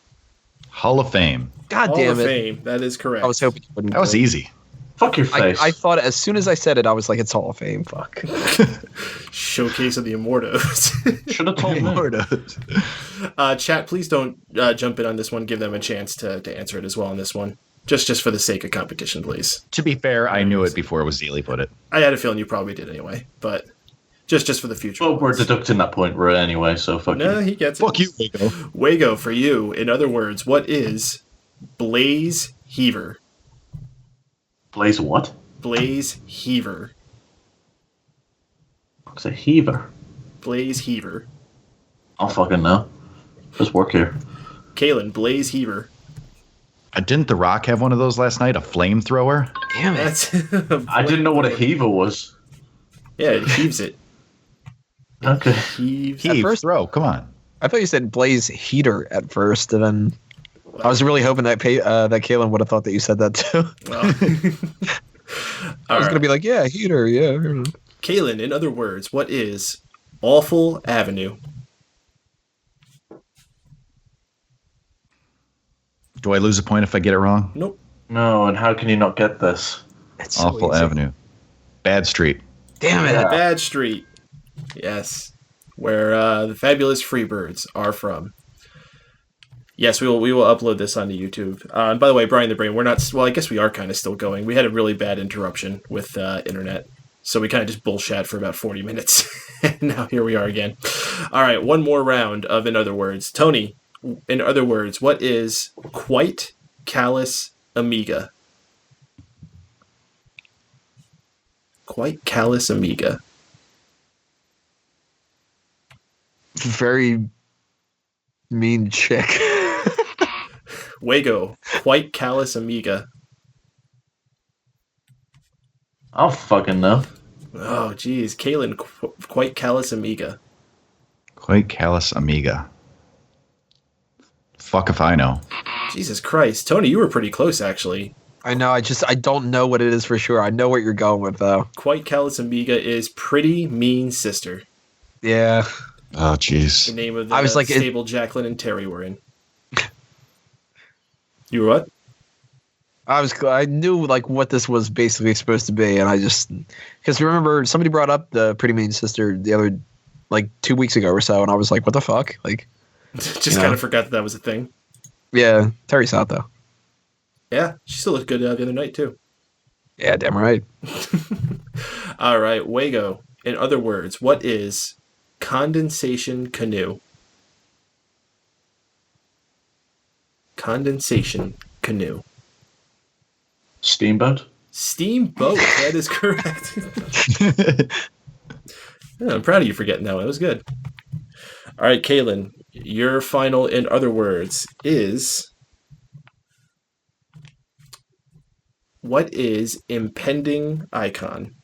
Hall of Fame. God Hall damn of it. Fame. That is correct. I was hoping you wouldn't. That was easy. Fuck your face. I thought as soon as I said it, I was like, it's Hall of Fame. Fuck. Showcase of the Immortals. Should have told me. Immortals. Chat, please don't jump in on this one. Give them a chance to answer it as well on this one. Just for the sake of competition, please. To be fair, I knew it before Zeely put it. I had a feeling you probably did anyway, but just for the future. Well, we're deducting that point right anyway, so fuck No, you. he gets it. Fuck you, Wago. Wago, for you. In other words, what is Blaze Heaver? Blaze what? Blaze Heaver. It's a heaver. Blaze Heaver. I'll fucking know. Just work here. Kalen, Blaze Heaver. Didn't The Rock have one of those last night? A flamethrower? Damn it. That's I didn't know what a heaver was. Yeah, it heaves it. Okay. Heaves. Heave, first- throw, come on. I thought you said Blaze Heater at first, and then I was really hoping that that Kalen would have thought that you said that too. Well. I was going to be like, yeah, Heater, yeah. Kalen, in other words, what is Awful Avenue? Do I lose a point if I get it wrong? Nope. No, and how can you not get this? It's so Awful easy. Avenue. Bad Street. Damn it. Yeah. Bad Street. Yes. Where the fabulous Freebirds are from. Yes, we will upload this onto YouTube. And by the way, Brian the Brain, we're not... Well, I guess we are kind of still going. We had a really bad interruption with internet. So we kind of just bullshat for about 40 minutes. And now here we are again. All right, one more round of In Other Words. Tony, in other words, what is Quite Callous Amiga? Quite Callous Amiga. Very mean chick. Wago, Quite Callous Amiga. I'll fucking know. Oh, geez. Kalen, Quite Callous Amiga. Quite Callous Amiga. Fuck if I know. Jesus Christ. Tony, you were pretty close, actually. I know. I don't know what it is for sure. I know what you're going with, though. Quite Callous Amiga is Pretty Mean Sister. Yeah. Oh, jeez. The name of the stable Jacqueline and Terry were in. You were what? I knew like what this was basically supposed to be, and I just because remember somebody brought up the Pretty Mean Sister the other 2 weeks ago or so, and I was like, what the fuck? Like, just kind of forgot that was a thing. Yeah, Terry's hot though. Yeah, she still looked good the other night too. Yeah, damn right. All right, Wago. In other words, what is condensation canoe? Condensation canoe. Steamboat? Steamboat, that is correct. Yeah, I'm proud of you for getting that one. That was good. All right, Kaylin, your final, in other words, is... What is impending icon?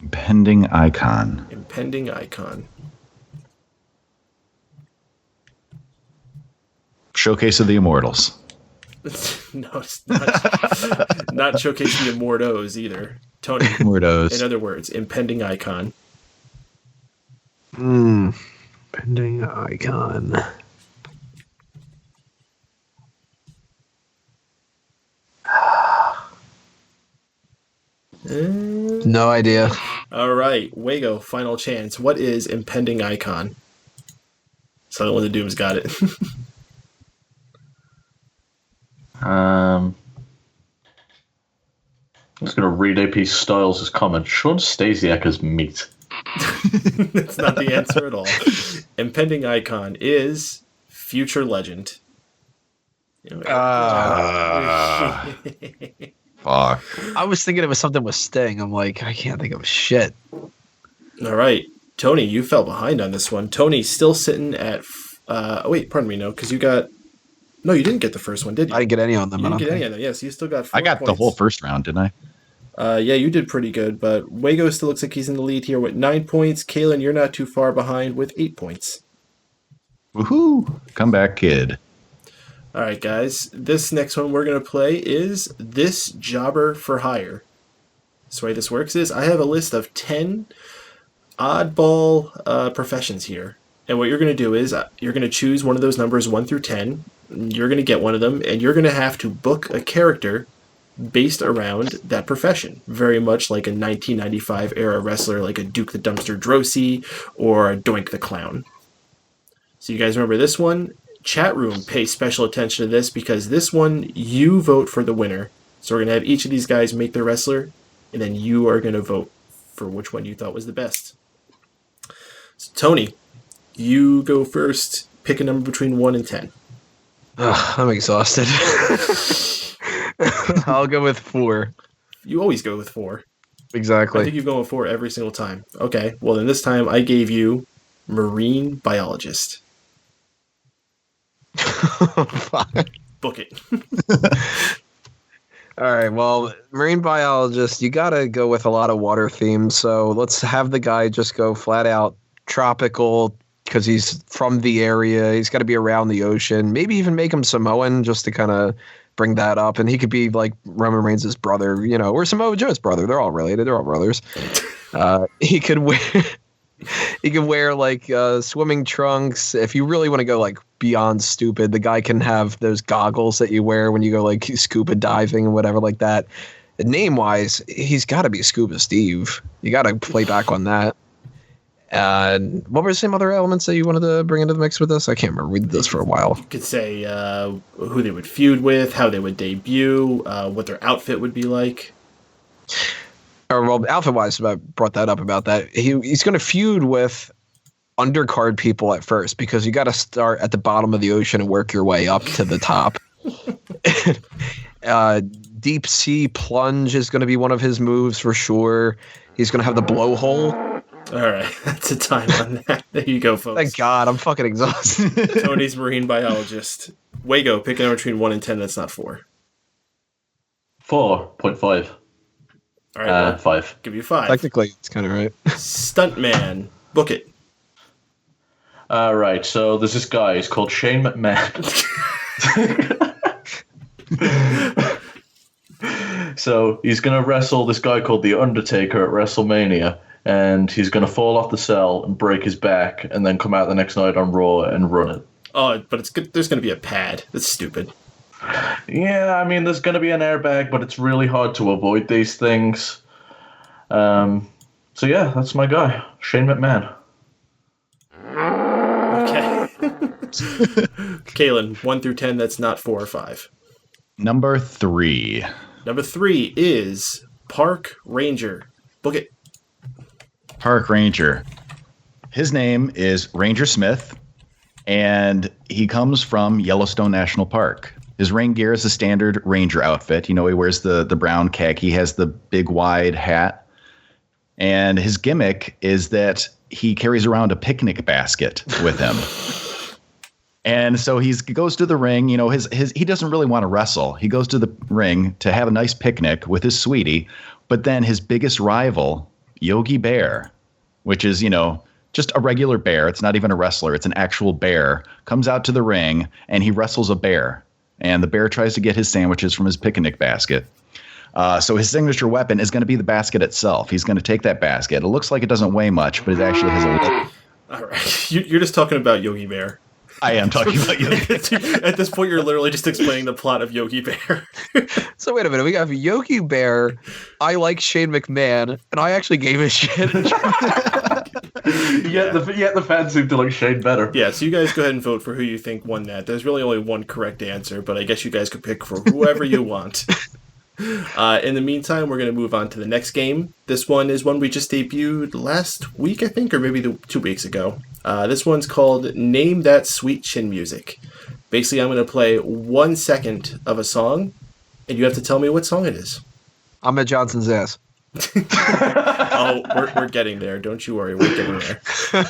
Impending icon. Impending icon. Showcase of the Immortals. No, it's not. Not Showcase the Immortos either. Tony. Immortos. In other words, impending icon. Impending icon. No idea. All right, Wago, final chance. What is impending icon? Silent One of the Dooms got it. I'm just going to read AP Styles' comment. Sean Stasiak as meat. That's not the answer at all. Impending icon is future legend. Fuck. I was thinking it was something with Sting. I'm like, I can't think of shit. All right, Tony, you fell behind on this one. Tony's still sitting at... wait, pardon me, no, because you got... No, you didn't get the first one, did you? I didn't get any on them. You didn't get any of them. Yes, you still got 4 I got points. the whole first round, didn't I? Yeah, you did pretty good, but Wago still looks like he's in the lead here with 9 points. Kaylin, you're not too far behind with 8 points. Woohoo! Comeback kid. All right, guys. This next one we're going to play is This Jobber for Hire. So the way this works is I have a list of 10 oddball professions here. And what you're going to do is you're going to choose one of those numbers 1 through 10. You're going to get one of them, and you're going to have to book a character based around that profession. Very much like a 1995 era wrestler like a Duke the Dumpster Drosy or a Doink the Clown. So you guys remember this one? Chat room, pay special attention to this because this one, you vote for the winner. So we're going to have each of these guys make their wrestler, and then you are going to vote for which one you thought was the best. So Tony, you go first. Pick a number between 1 and 10. I'm exhausted. I'll go with 4. You always go with 4. Exactly. I think you've gone with 4 every single time. Okay, well then this time I gave you marine biologist. Book it. All right, well, marine biologist, you got to go with a lot of water themes. So let's have the guy just go flat out tropical because he's from the area. He's got to be around the ocean. Maybe even make him Samoan just to kind of bring that up. And he could be like Roman Reigns' brother, or Samoa Joe's brother. They're all related. They're all brothers. He could wear like swimming trunks. If you really want to go like beyond stupid, the guy can have those goggles that you wear when you go like scuba diving and whatever like that. Name wise, he's got to be Scuba Steve. You got to play back on that. What were some other elements that you wanted to bring into the mix with this? I can't remember. We did this for a while. You could say who they would feud with, how they would debut, what their outfit would be like. Or, well, outfit-wise, I brought that up about that. He's going to feud with undercard people at first because you got to start at the bottom of the ocean and work your way up to the top. Deep sea plunge is going to be one of his moves for sure. He's going to have the blowhole. All right, that's a time on that. There you go, folks. Thank God, I'm fucking exhausted. Tony's marine biologist. Wago, pick a number between 1 and 10 that's not 4. 4.5. All right, 5. Give you 5. Technically, it's kind of right. Stuntman, book it. All right, so there's this guy. He's called Shane McMahon. So he's going to wrestle this guy called The Undertaker at WrestleMania, and he's going to fall off the cell and break his back, and then come out the next night on Raw and run it. Oh, but it's good. There's going to be a pad. That's stupid. Yeah, I mean, there's going to be an airbag, but it's really hard to avoid these things. So yeah, that's my guy, Shane McMahon. Okay. Kalen, 1 through 10, that's not 4 or 5. Number 3. Number 3 is Park Ranger. Book it. Park Ranger. His name is Ranger Smith, and he comes from Yellowstone National Park. His ring gear is a standard ranger outfit. You know, he wears the brown khaki, he has the big wide hat, and his gimmick is that he carries around a picnic basket with him. And so he goes to the ring. You know, he doesn't really want to wrestle. He goes to the ring to have a nice picnic with his sweetie. But then his biggest rival, Yogi Bear, which is, you know, just a regular bear. It's not even a wrestler. It's an actual bear. Comes out to the ring and he wrestles a bear. And the bear tries to get his sandwiches from his picnic basket. So his signature weapon is going to be the basket itself. He's going to take that basket. It looks like it doesn't weigh much, but it actually has a lid. All right. You're just talking about Yogi Bear. I am talking about Yogi Bear. At this point, you're literally just explaining the plot of Yogi Bear. So wait a minute, we got Yogi Bear, I like Shane McMahon, and I actually gave a shit. Yet the fans seem to like Shane better. Yeah, so you guys go ahead and vote for who you think won that. There's really only one correct answer, but I guess you guys could pick for whoever you want. In the meantime, we're going to move on to the next game. This one is one we just debuted last week, I think, or maybe 2 weeks ago. This one's called Name That Sweet Chin Music. Basically, I'm going to play 1 second of a song, and you have to tell me what song it is. I'm at Johnson's ass. Oh, we're getting there. Don't you worry. We're getting there.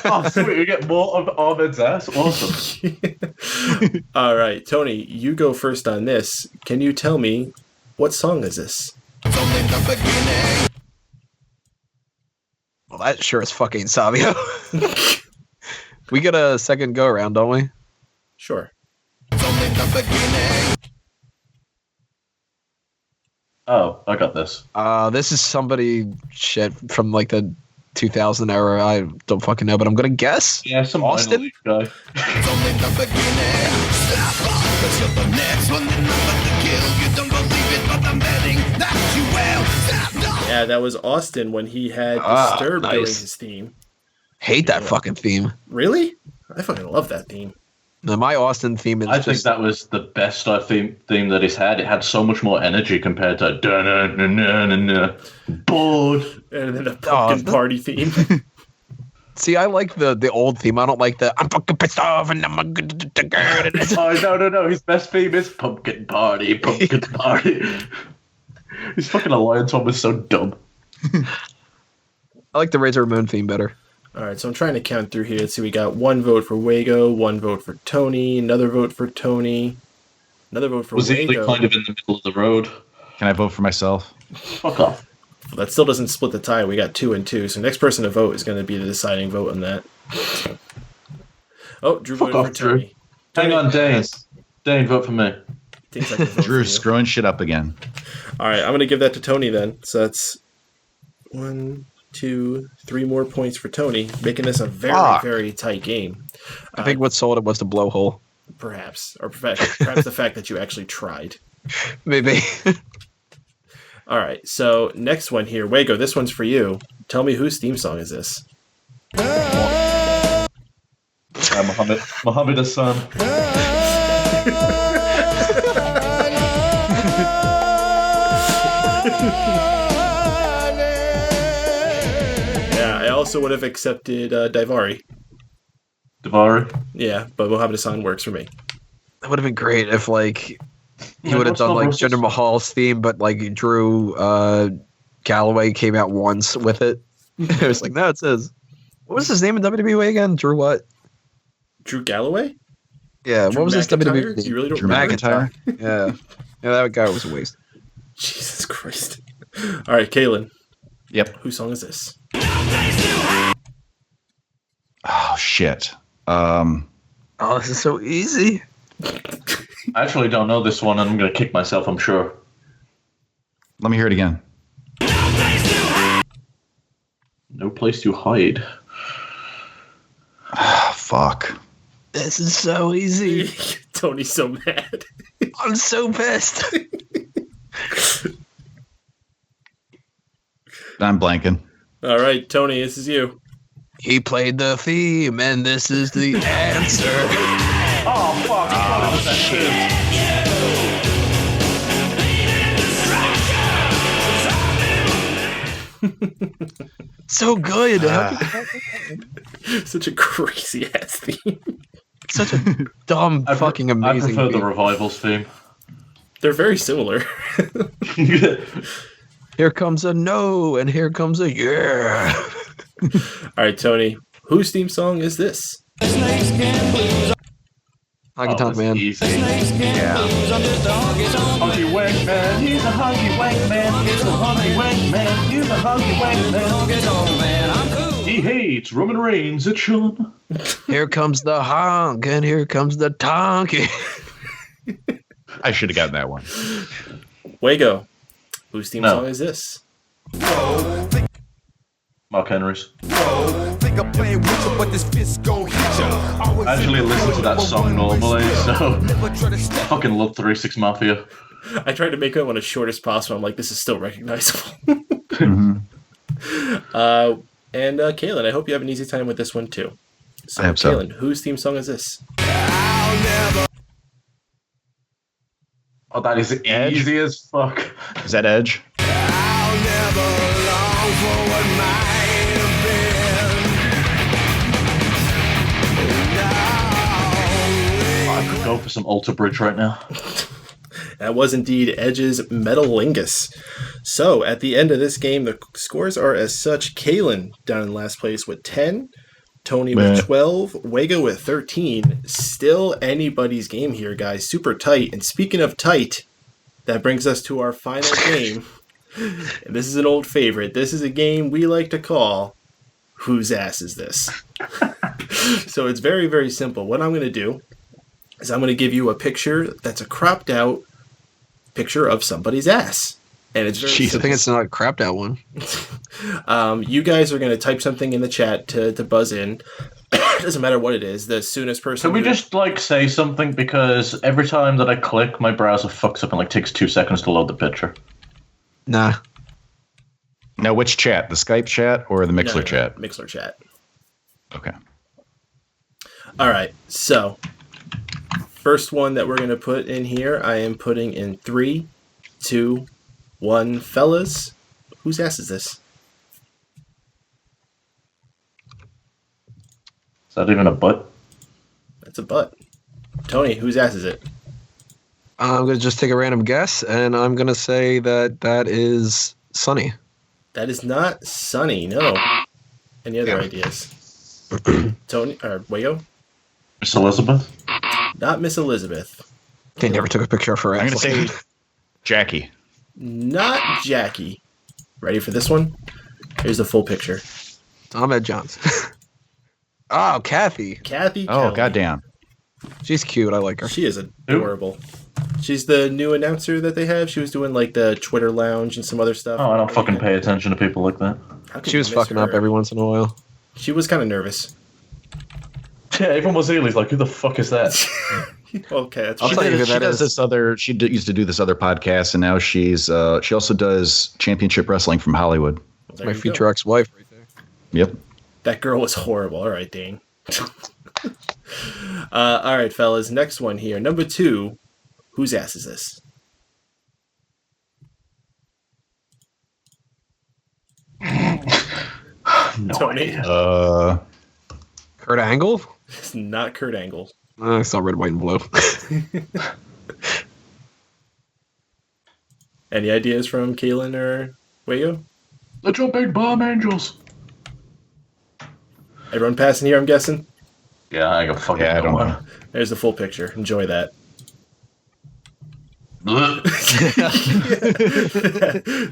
Oh, sweet. We get more of Ahmed's ass. Awesome. All right, Tony, you go first on this. Can you tell me what song is this? Well, that sure is fucking Savio. We get a second go around, don't we? Sure. Oh, I got this. This is somebody shit from like the 2000 era. I don't fucking know, but I'm gonna guess. Yeah, some Austin guy. Yeah, that was Austin when he had Disturbed doing his theme. Hate that fucking theme. Really? I fucking love that theme. Now, my Austin theme is I think that was the best theme that he's had. It had so much more energy compared to bored. And then the pumpkin party theme. See, I like the old theme. I don't like the I'm fucking pissed off and I'm good. Oh, no. His best theme is pumpkin party. His fucking Alliance one was so dumb. I like the Razor Ramon theme better. All right, so I'm trying to count through here. Let's see, we got 1 vote for Wago, 1 vote for Tony, another vote for Tony, another vote for was Wago. Was kind of in the middle of the road? Can I vote for myself? Fuck off. Well, that still doesn't split the tie. We got 2 and 2, so next person to vote is going to be the deciding vote on that. Oh, Drew voted for Tony. Hang on, Dane. Dane, vote for me. Drew screwing shit up again. All right, I'm going to give that to Tony then. So that's 1, 2, 3 more points for Tony, making this a very, very tight game. I think what sold it was the blowhole. Perhaps. Or perhaps the fact that you actually tried. Maybe. All right, so next one here. Wago, this one's for you. Tell me whose theme song is this? Muhammad Hassan. Yeah, I also would have accepted Daivari. Yeah, but Mohammed Hassan works for me. That would have been great if, like, he would have done, like, Jinder Mahal's theme, but, like, Drew Galloway came out once with it. It was like, no, it says... What was his name in WWE again? Drew what? Drew Galloway? Yeah, Drew what was his WWE name? You really don't Drew remember? McIntyre? Yeah. Yeah, that guy was a waste. Jesus Christ. All right, Kalen. Yep. Whose song is this? Oh, shit. Oh, this is so easy. I actually don't know this one, and I'm going to kick myself, I'm sure. Let me hear it again. No place to hide. Fuck. This is so easy. Tony's so mad. I'm so pissed. I'm blanking. All right, Tony, this is you. He played the theme, and this is the answer. Oh, fuck. Oh, shit. So good. Such a crazy ass theme. Such a dumb, fucking amazing. I prefer the theme. Revivals theme. They're very similar. Here comes a no, and here comes a yeah. All right, Tony, whose theme song is this? Honky Tonk Man. Easy. Yeah. Hunky wank man, he's a hunky wank man, he's a hunky wank man, he's a hunky wank man. He hates Roman Reigns, it's Sean. Here comes the honk, and here comes the tonky. I should have gotten that one. Wago, whose theme No. song is this? Mark Henry's. I actually listen to that song normally, so I fucking love 3-6 Mafia. I tried to make it one as short as possible. I'm like, this is still recognizable. Mm-hmm. And Kaylin, I hope you have an easy time with this one too. So, I hope so. Kaylin, whose theme song is this? Oh, that is easy as fuck. Is that Edge? I could go for some Alter Bridge right now. That was indeed Edge's Metalingus. So, at the end of this game, the scores are as such. Kaylin down in last place with 10, Tony with 12, Wago with 13. Still anybody's game here, guys. Super tight. And speaking of tight, that brings us to our final game. And this is an old favorite. This is a game we like to call Whose Ass Is This? So it's very, very simple. What I'm going to do is I'm going to give you a picture that's a cropped out picture of somebody's ass. And it's very I think it's not a crapped out one. you guys are going to type something in the chat to buzz in. It doesn't matter what it is. The soonest person... Can we just, say something? Because every time that I click, my browser fucks up and, takes 2 seconds to load the picture. Nah. Now, which chat? The Skype chat or the Mixler chat? Mixler chat. Okay. All right. So, first one that we're going to put in here, I am putting in 3, 2, 1. Fellas, whose ass is this? Is that even a butt? That's a butt. Tony, whose ass is it? I'm going to just take a random guess, and I'm going to say that is Sunny. That is not Sunny, no. Any other ideas? Tony, or Wayo? Miss Elizabeth? Not Miss Elizabeth. They never took a picture of her I'm ass. going to say Jackie. Not Jackie. Ready for this one? Here's the full picture. Ahmed Johnson. Oh, Kathy. Kathy Oh, Kelly. goddamn. She's cute. I like her. She is adorable. She's the new announcer that they have. She was doing the Twitter lounge and some other stuff. Oh, I don't fucking pay attention to people like that. How could She you was miss fucking up her? every once in a while. She was kind of nervous. Yeah, everyone was He's like, who the fuck is that? Okay, that's I'll fine. tell you who She that does is. this other. She used to do this other podcast, and now she also does Championship Wrestling from Hollywood. There My you future go. ex-wife right there. Yep. That girl was horrible. All right, dang. All right, fellas. Next one here. Number 2. Whose ass is this? Tony. Kurt Angle? It's not Kurt Angle. I saw red, white, and blue. Any ideas from Kaylin or Wayo? The Jumping Bomb Angels. Everyone passing here, I'm guessing? Yeah, I got fucking Yeah, I don't know. There's the full picture. Enjoy that.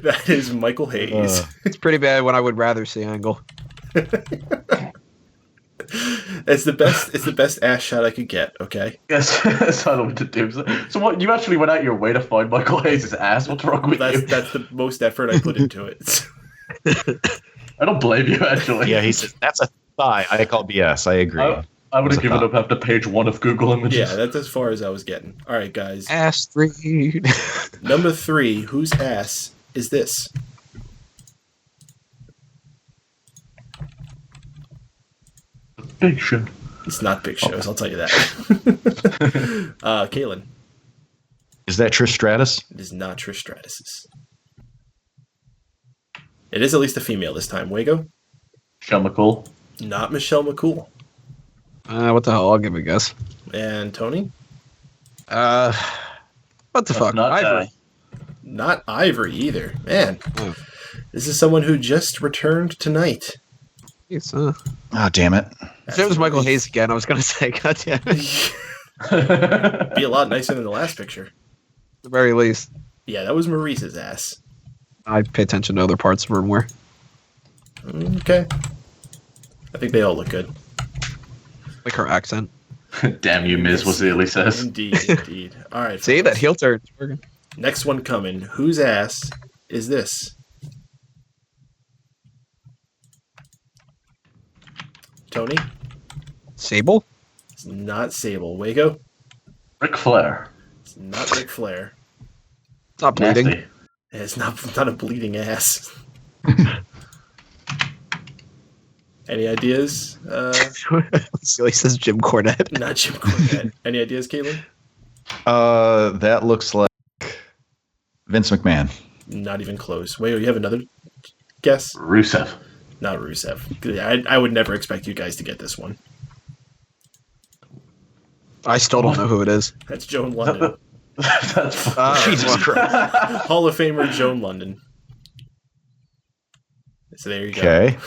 That is Michael Hayes. It's pretty bad when I would rather see Angle. It's the best ass shot I could get. Okay. Yes, that's all I want to do. So what? You actually went out your way to find Michael Hayes' ass? What's wrong with you? That's the most effort I put into it. I don't blame you, actually. Yeah, he says that's a thigh. I call BS. I agree. I would have given up after page 1 of Google Images. Yeah, that's as far as I was getting. All right, guys. Ass 3. Number 3. Whose ass is this? Big Show. It's not Big Show's, I'll tell you that. Kaylin. Is that Trish Stratus? It is not Trish Stratus's. It is at least a female this time. Wago? Michelle McCool. Not Michelle McCool. What the hell? I'll give it a guess. And Tony? What the fuck? Not Ivory. Not Ivory either. Man, Oh. this is someone who just returned tonight. It's, Oh, damn it. if it was Michael Hayes again, I was going to say, God damn it. Be a lot nicer than the last picture. At the very least. Yeah, that was Maurice's ass. I pay attention to other parts of her more. Okay. I think they all look good. Like her accent. Damn you, Miz, Wazili says. Indeed, indeed. All right. See, that fellas. heel turn. It's working. Next one coming. Whose ass is this? Tony? Sable? It's not Sable. Wago? Ric Flair. It's not Ric Flair. It's not bleeding. Nasty. It's not a bleeding ass. Any ideas? Silly says Jim Cornette. Not Jim Cornette. Any ideas, Caitlin? That looks like Vince McMahon. Not even close. Wait, you have another guess? Rusev. Not Rusev. I would never expect you guys to get this one. I still don't know who it is. That's Joan London. That's Jesus Christ. Hall of Famer Joan London. So there you go. Okay.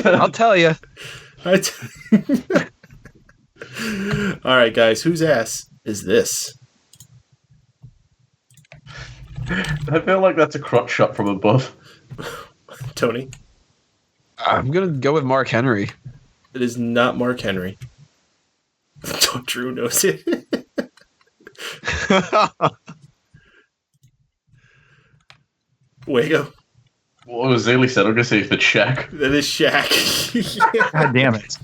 I'll tell you. All right, guys. Whose ass is this? I feel like that's a crotch shot from above. Tony? I'm going to go with Mark Henry. It is not Mark Henry. Drew knows it. Wago. What was Zaylee said? I'm gonna say if it's Shaq. That is Shaq. God damn it.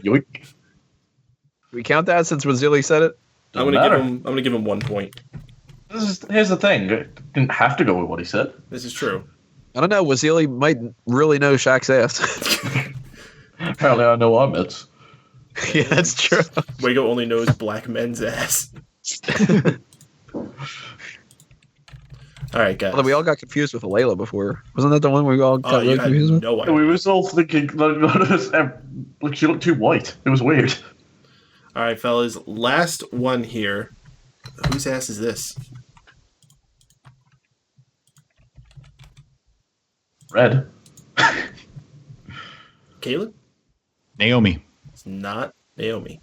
Yoink. We count that since Wazili said it? I'm gonna give him 1 point. Here's the thing. I didn't have to go with what he said. This is true. I don't know. Wazili might really know Shaq's ass. Apparently, I know Ahmed's. Yeah, that's true. Wago only knows black men's ass. All right, guys. Although we all got confused with Layla before. Wasn't that the one we all got you really had confused with? no idea. We was all thinking like she looked too white. It was weird. All right, fellas. Last one here. Whose ass is this? Red. Caleb? Naomi. It's not Naomi.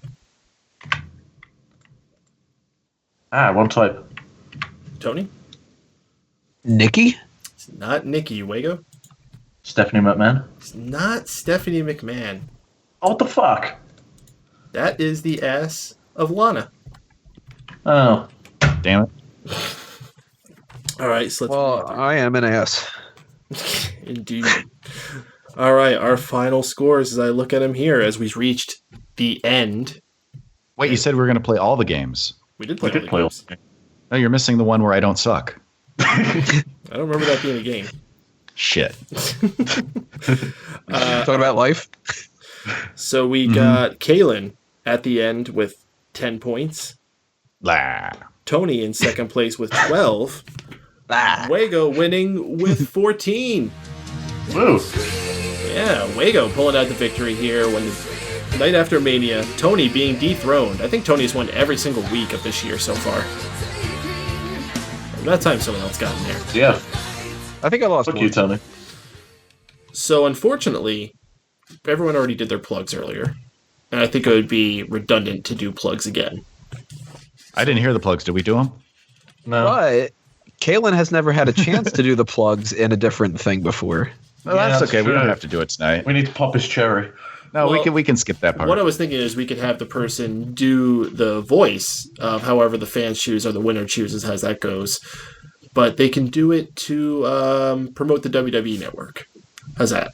One type. Tony? Nikki? It's not Nikki. Wago? Stephanie McMahon. It's not Stephanie McMahon. Oh, what the fuck? That is the ass of Lana. Oh. Damn it. All right, so let's Well, I am an ass. Indeed. All right, our final scores as I look at them here as we've reached the end. Wait, you said we were going to play all the games. We did play all the play games. No, you're missing the one where I don't suck. I don't remember that being a game. Shit. Talking about life? So we got Kalen at the end with 10 points. Blah. Tony in second place with 12. Wago winning with 14. Woo. Yeah, Wago pulling out the victory here when the night after Mania, Tony being dethroned. I think Tony's won every single week of this year so far. That time someone else got in there. Yeah. I think I lost Fuck one. you, Tony. So unfortunately, everyone already did their plugs earlier. And I think it would be redundant to do plugs again. I didn't hear the plugs. Did we do them? No. But Kalen has never had a chance to do the plugs in a different thing before. Well, Yeah, that's that's okay. We true. don't have to do it tonight. We need to pop his cherry. No, Well, we can skip that part. What I was thinking is we could have the person do the voice of however the fans choose or the winner chooses as that goes. But they can do it to promote the WWE Network. How's that?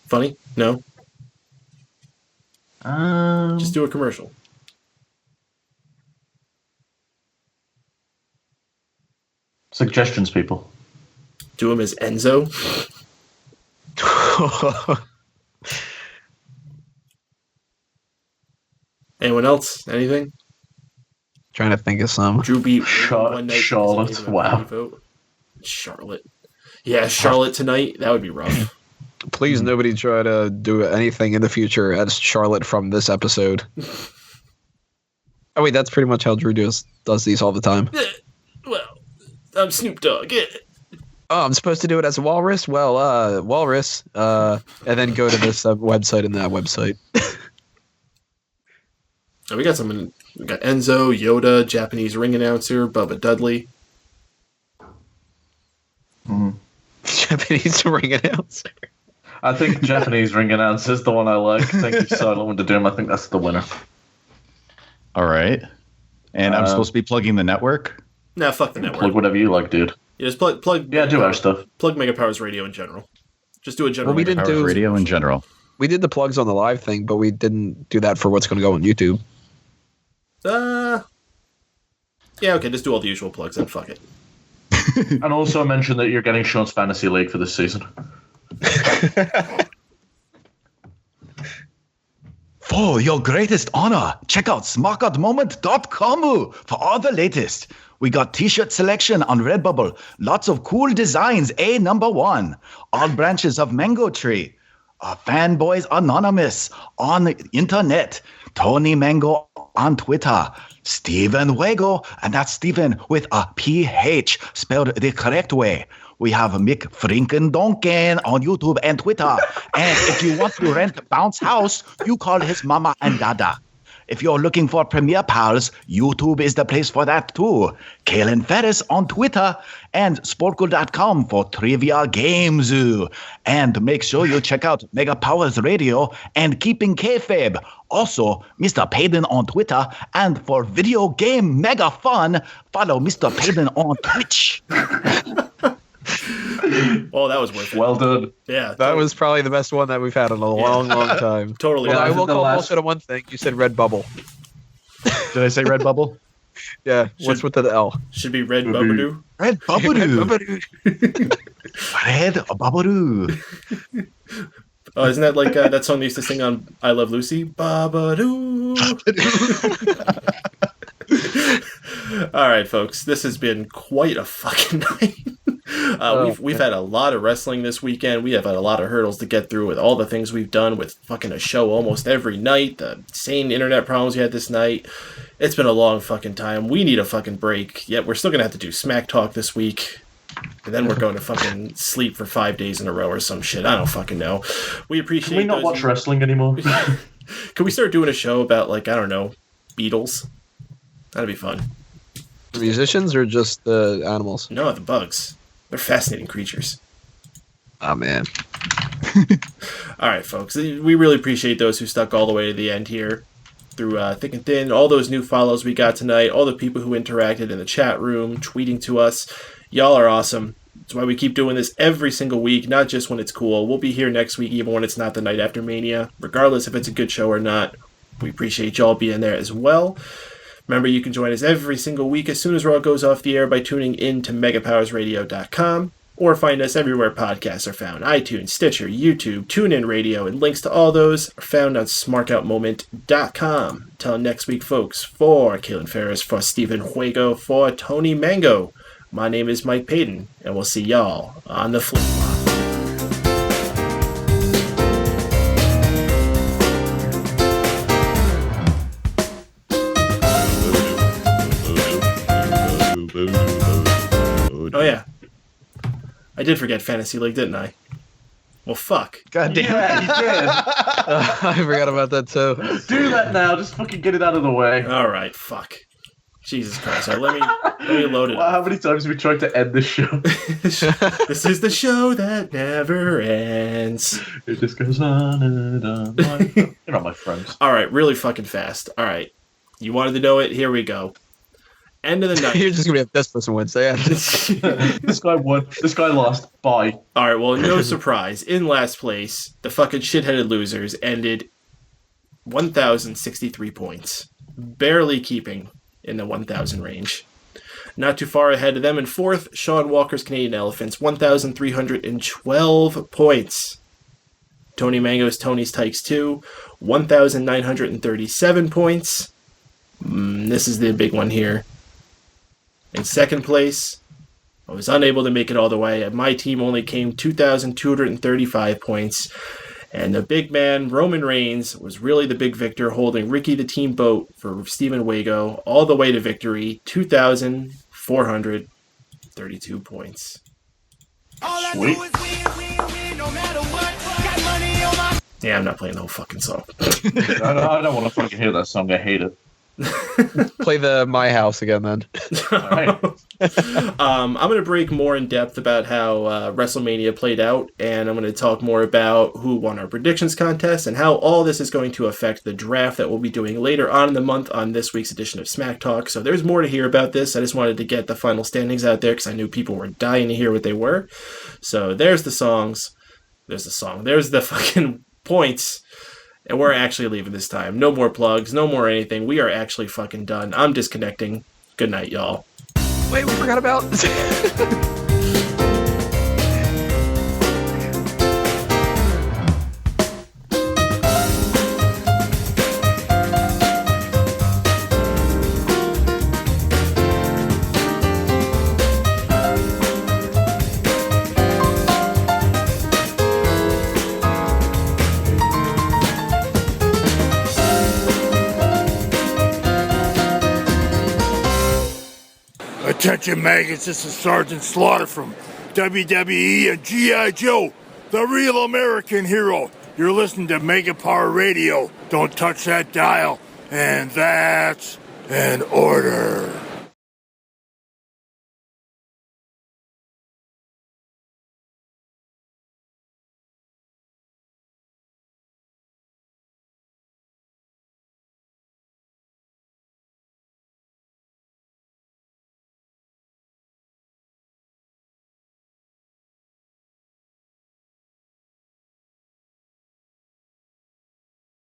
Funny? No? Just do a commercial. Suggestions, people. Do him as Enzo. Anyone else? Anything? Trying to think of some. Drew beat one night. Charlotte. Wow. Vote. Charlotte. Yeah, Charlotte tonight. That would be rough. Please, nobody try to do anything in the future as Charlotte from this episode. Oh wait, that's pretty much how Drew does these all the time. Well, I'm Snoop Dogg. Oh, I'm supposed to do it as a walrus? Well, walrus. And then go to this website and that website. Oh, we got someone. We got Enzo, Yoda, Japanese ring announcer, Bubba Dudley. Japanese ring announcer. I think Japanese ring announcer is the one I like. Thank you, Silent, to do him. I think that's the winner. All right. And I'm supposed to be plugging the network? Nah, fuck the network. Plug whatever you like, dude. Yeah, just plug. Yeah, do our stuff. Plug Mega Powers Radio in general. Just do a general. Well, we didn't Power do radio in general. We did the plugs on the live thing, but we didn't do that for what's going to go on YouTube. Yeah, okay, just do all the usual plugs then. Fuck it. And also mention that you're getting Sean's Fantasy League for this season. For your greatest honor, check out smarkoutmoment.com for all the latest. We got t-shirt selection on Redbubble, lots of cool designs, number one. All branches of Mango Tree. Fanboys Anonymous on the internet. Tony Mango on Twitter. Steven Wego, and that's Steven with a PH spelled the correct way. We have Mick Frinkendonken on YouTube and Twitter. And if you want to rent Bounce House, you call his mama and dada. If you're looking for Premiere Pals, YouTube is the place for that too. Kalen Ferris on Twitter and Sporkle.com for trivia games. And make sure you check out Mega Powers Radio and Keeping Kayfabe. Also, Mr. Payden on Twitter. And for video game mega fun, follow Mr. Payden on Twitch. Oh, that was worth it. Well done. Yeah. That was probably the best one that we've had in a long, long time. Totally. Well, I will the call last- bullshit on one thing. You said Redbubble. Did I say Redbubble? Yeah, what's with the L? Should be Red Bubadoo. Redbubble. Redbubble. Oh, isn't that like that song they used to sing on I Love Lucy? Babadoo. All right, folks. This has been quite a fucking night. We've had a lot of wrestling this weekend. We have had a lot of hurdles to get through with all the things we've done with fucking a show almost every night. The same internet problems we had this night. It's been a long fucking time. We need a fucking break. Yet we're still going to have to do Smack Talk this week. And then we're going to fucking sleep for 5 days in a row or some shit. I don't fucking know. We appreciate Can we not watch wrestling anymore? Can we start doing a show about, like, I don't know, Beatles? That'd be fun. The musicians or just the animals? No, the bugs. They're fascinating creatures. Oh, man. All right, folks. We really appreciate those who stuck all the way to the end here through thick and thin. All those new follows we got tonight. All the people who interacted in the chat room, tweeting to us. Y'all are awesome. That's why we keep doing this every single week, not just when it's cool. We'll be here next week, even when it's not the night after Mania, regardless if it's a good show or not. We appreciate y'all being there as well. Remember, you can join us every single week as soon as Raw goes off the air by tuning in to megapowersradio.com or find us everywhere podcasts are found. iTunes, Stitcher, YouTube, TuneIn Radio, and links to all those are found on smarkoutmoment.com. Till next week, folks, for Kaylin Ferris, for Stephen Juego, for Tony Mango, my name is Mike Payton, and we'll see y'all on the flip flop. Oh yeah, I did forget Fantasy League, didn't I? Well, fuck. God damn Yeah, you did. I forgot about that too. Do that now. Just fucking get it out of the way. All right, fuck. Jesus Christ. All right, let me load it Wow, up. how many times have we tried to end this show? This is the show that never ends. It just goes on and on. You're not my friends. All right, really fucking fast. All right. You wanted to know it? Here we go. End of the night. You're just gonna have this person win. So yeah. This guy won. This guy lost. Bye. All right, well, no surprise. In last place, the fucking shitheaded losers ended 1,063 points. Barely keeping in the 1,000 range. Not too far ahead of them in fourth, Sean Walker's Canadian Elephants, 1,312 points. Tony Mango's Tony's Tykes 2, 1,937 points. This is the big one here. In second place, I was unable to make it all the way. My team only came 2,235 points. And the big man, Roman Reigns, was really the big victor, holding Ricky the Team Boat for Steven Wago all the way to victory, 2,432 points. Sweet. Yeah, I'm not playing the whole fucking song. I don't want to fucking hear that song. I hate it. Play the My House again then. All right. I'm going to break more in depth about how WrestleMania played out, and I'm going to talk more about who won our predictions contest and how all this is going to affect the draft that we'll be doing later on in the month on this week's edition of Smack Talk. So there's more to hear about this. I just wanted to get the final standings out there because I knew people were dying to hear what they were. So there's the songs. There's the song. There's the fucking points. And we're actually leaving this time. No more plugs, no more anything. We are actually fucking done. I'm disconnecting. Good night, y'all. Wait, we forgot about. Attention maggots, this is Sergeant Slaughter from WWE and G.I. Joe, the real American hero. You're listening to Mega Power Radio. Don't touch that dial. And that's an order.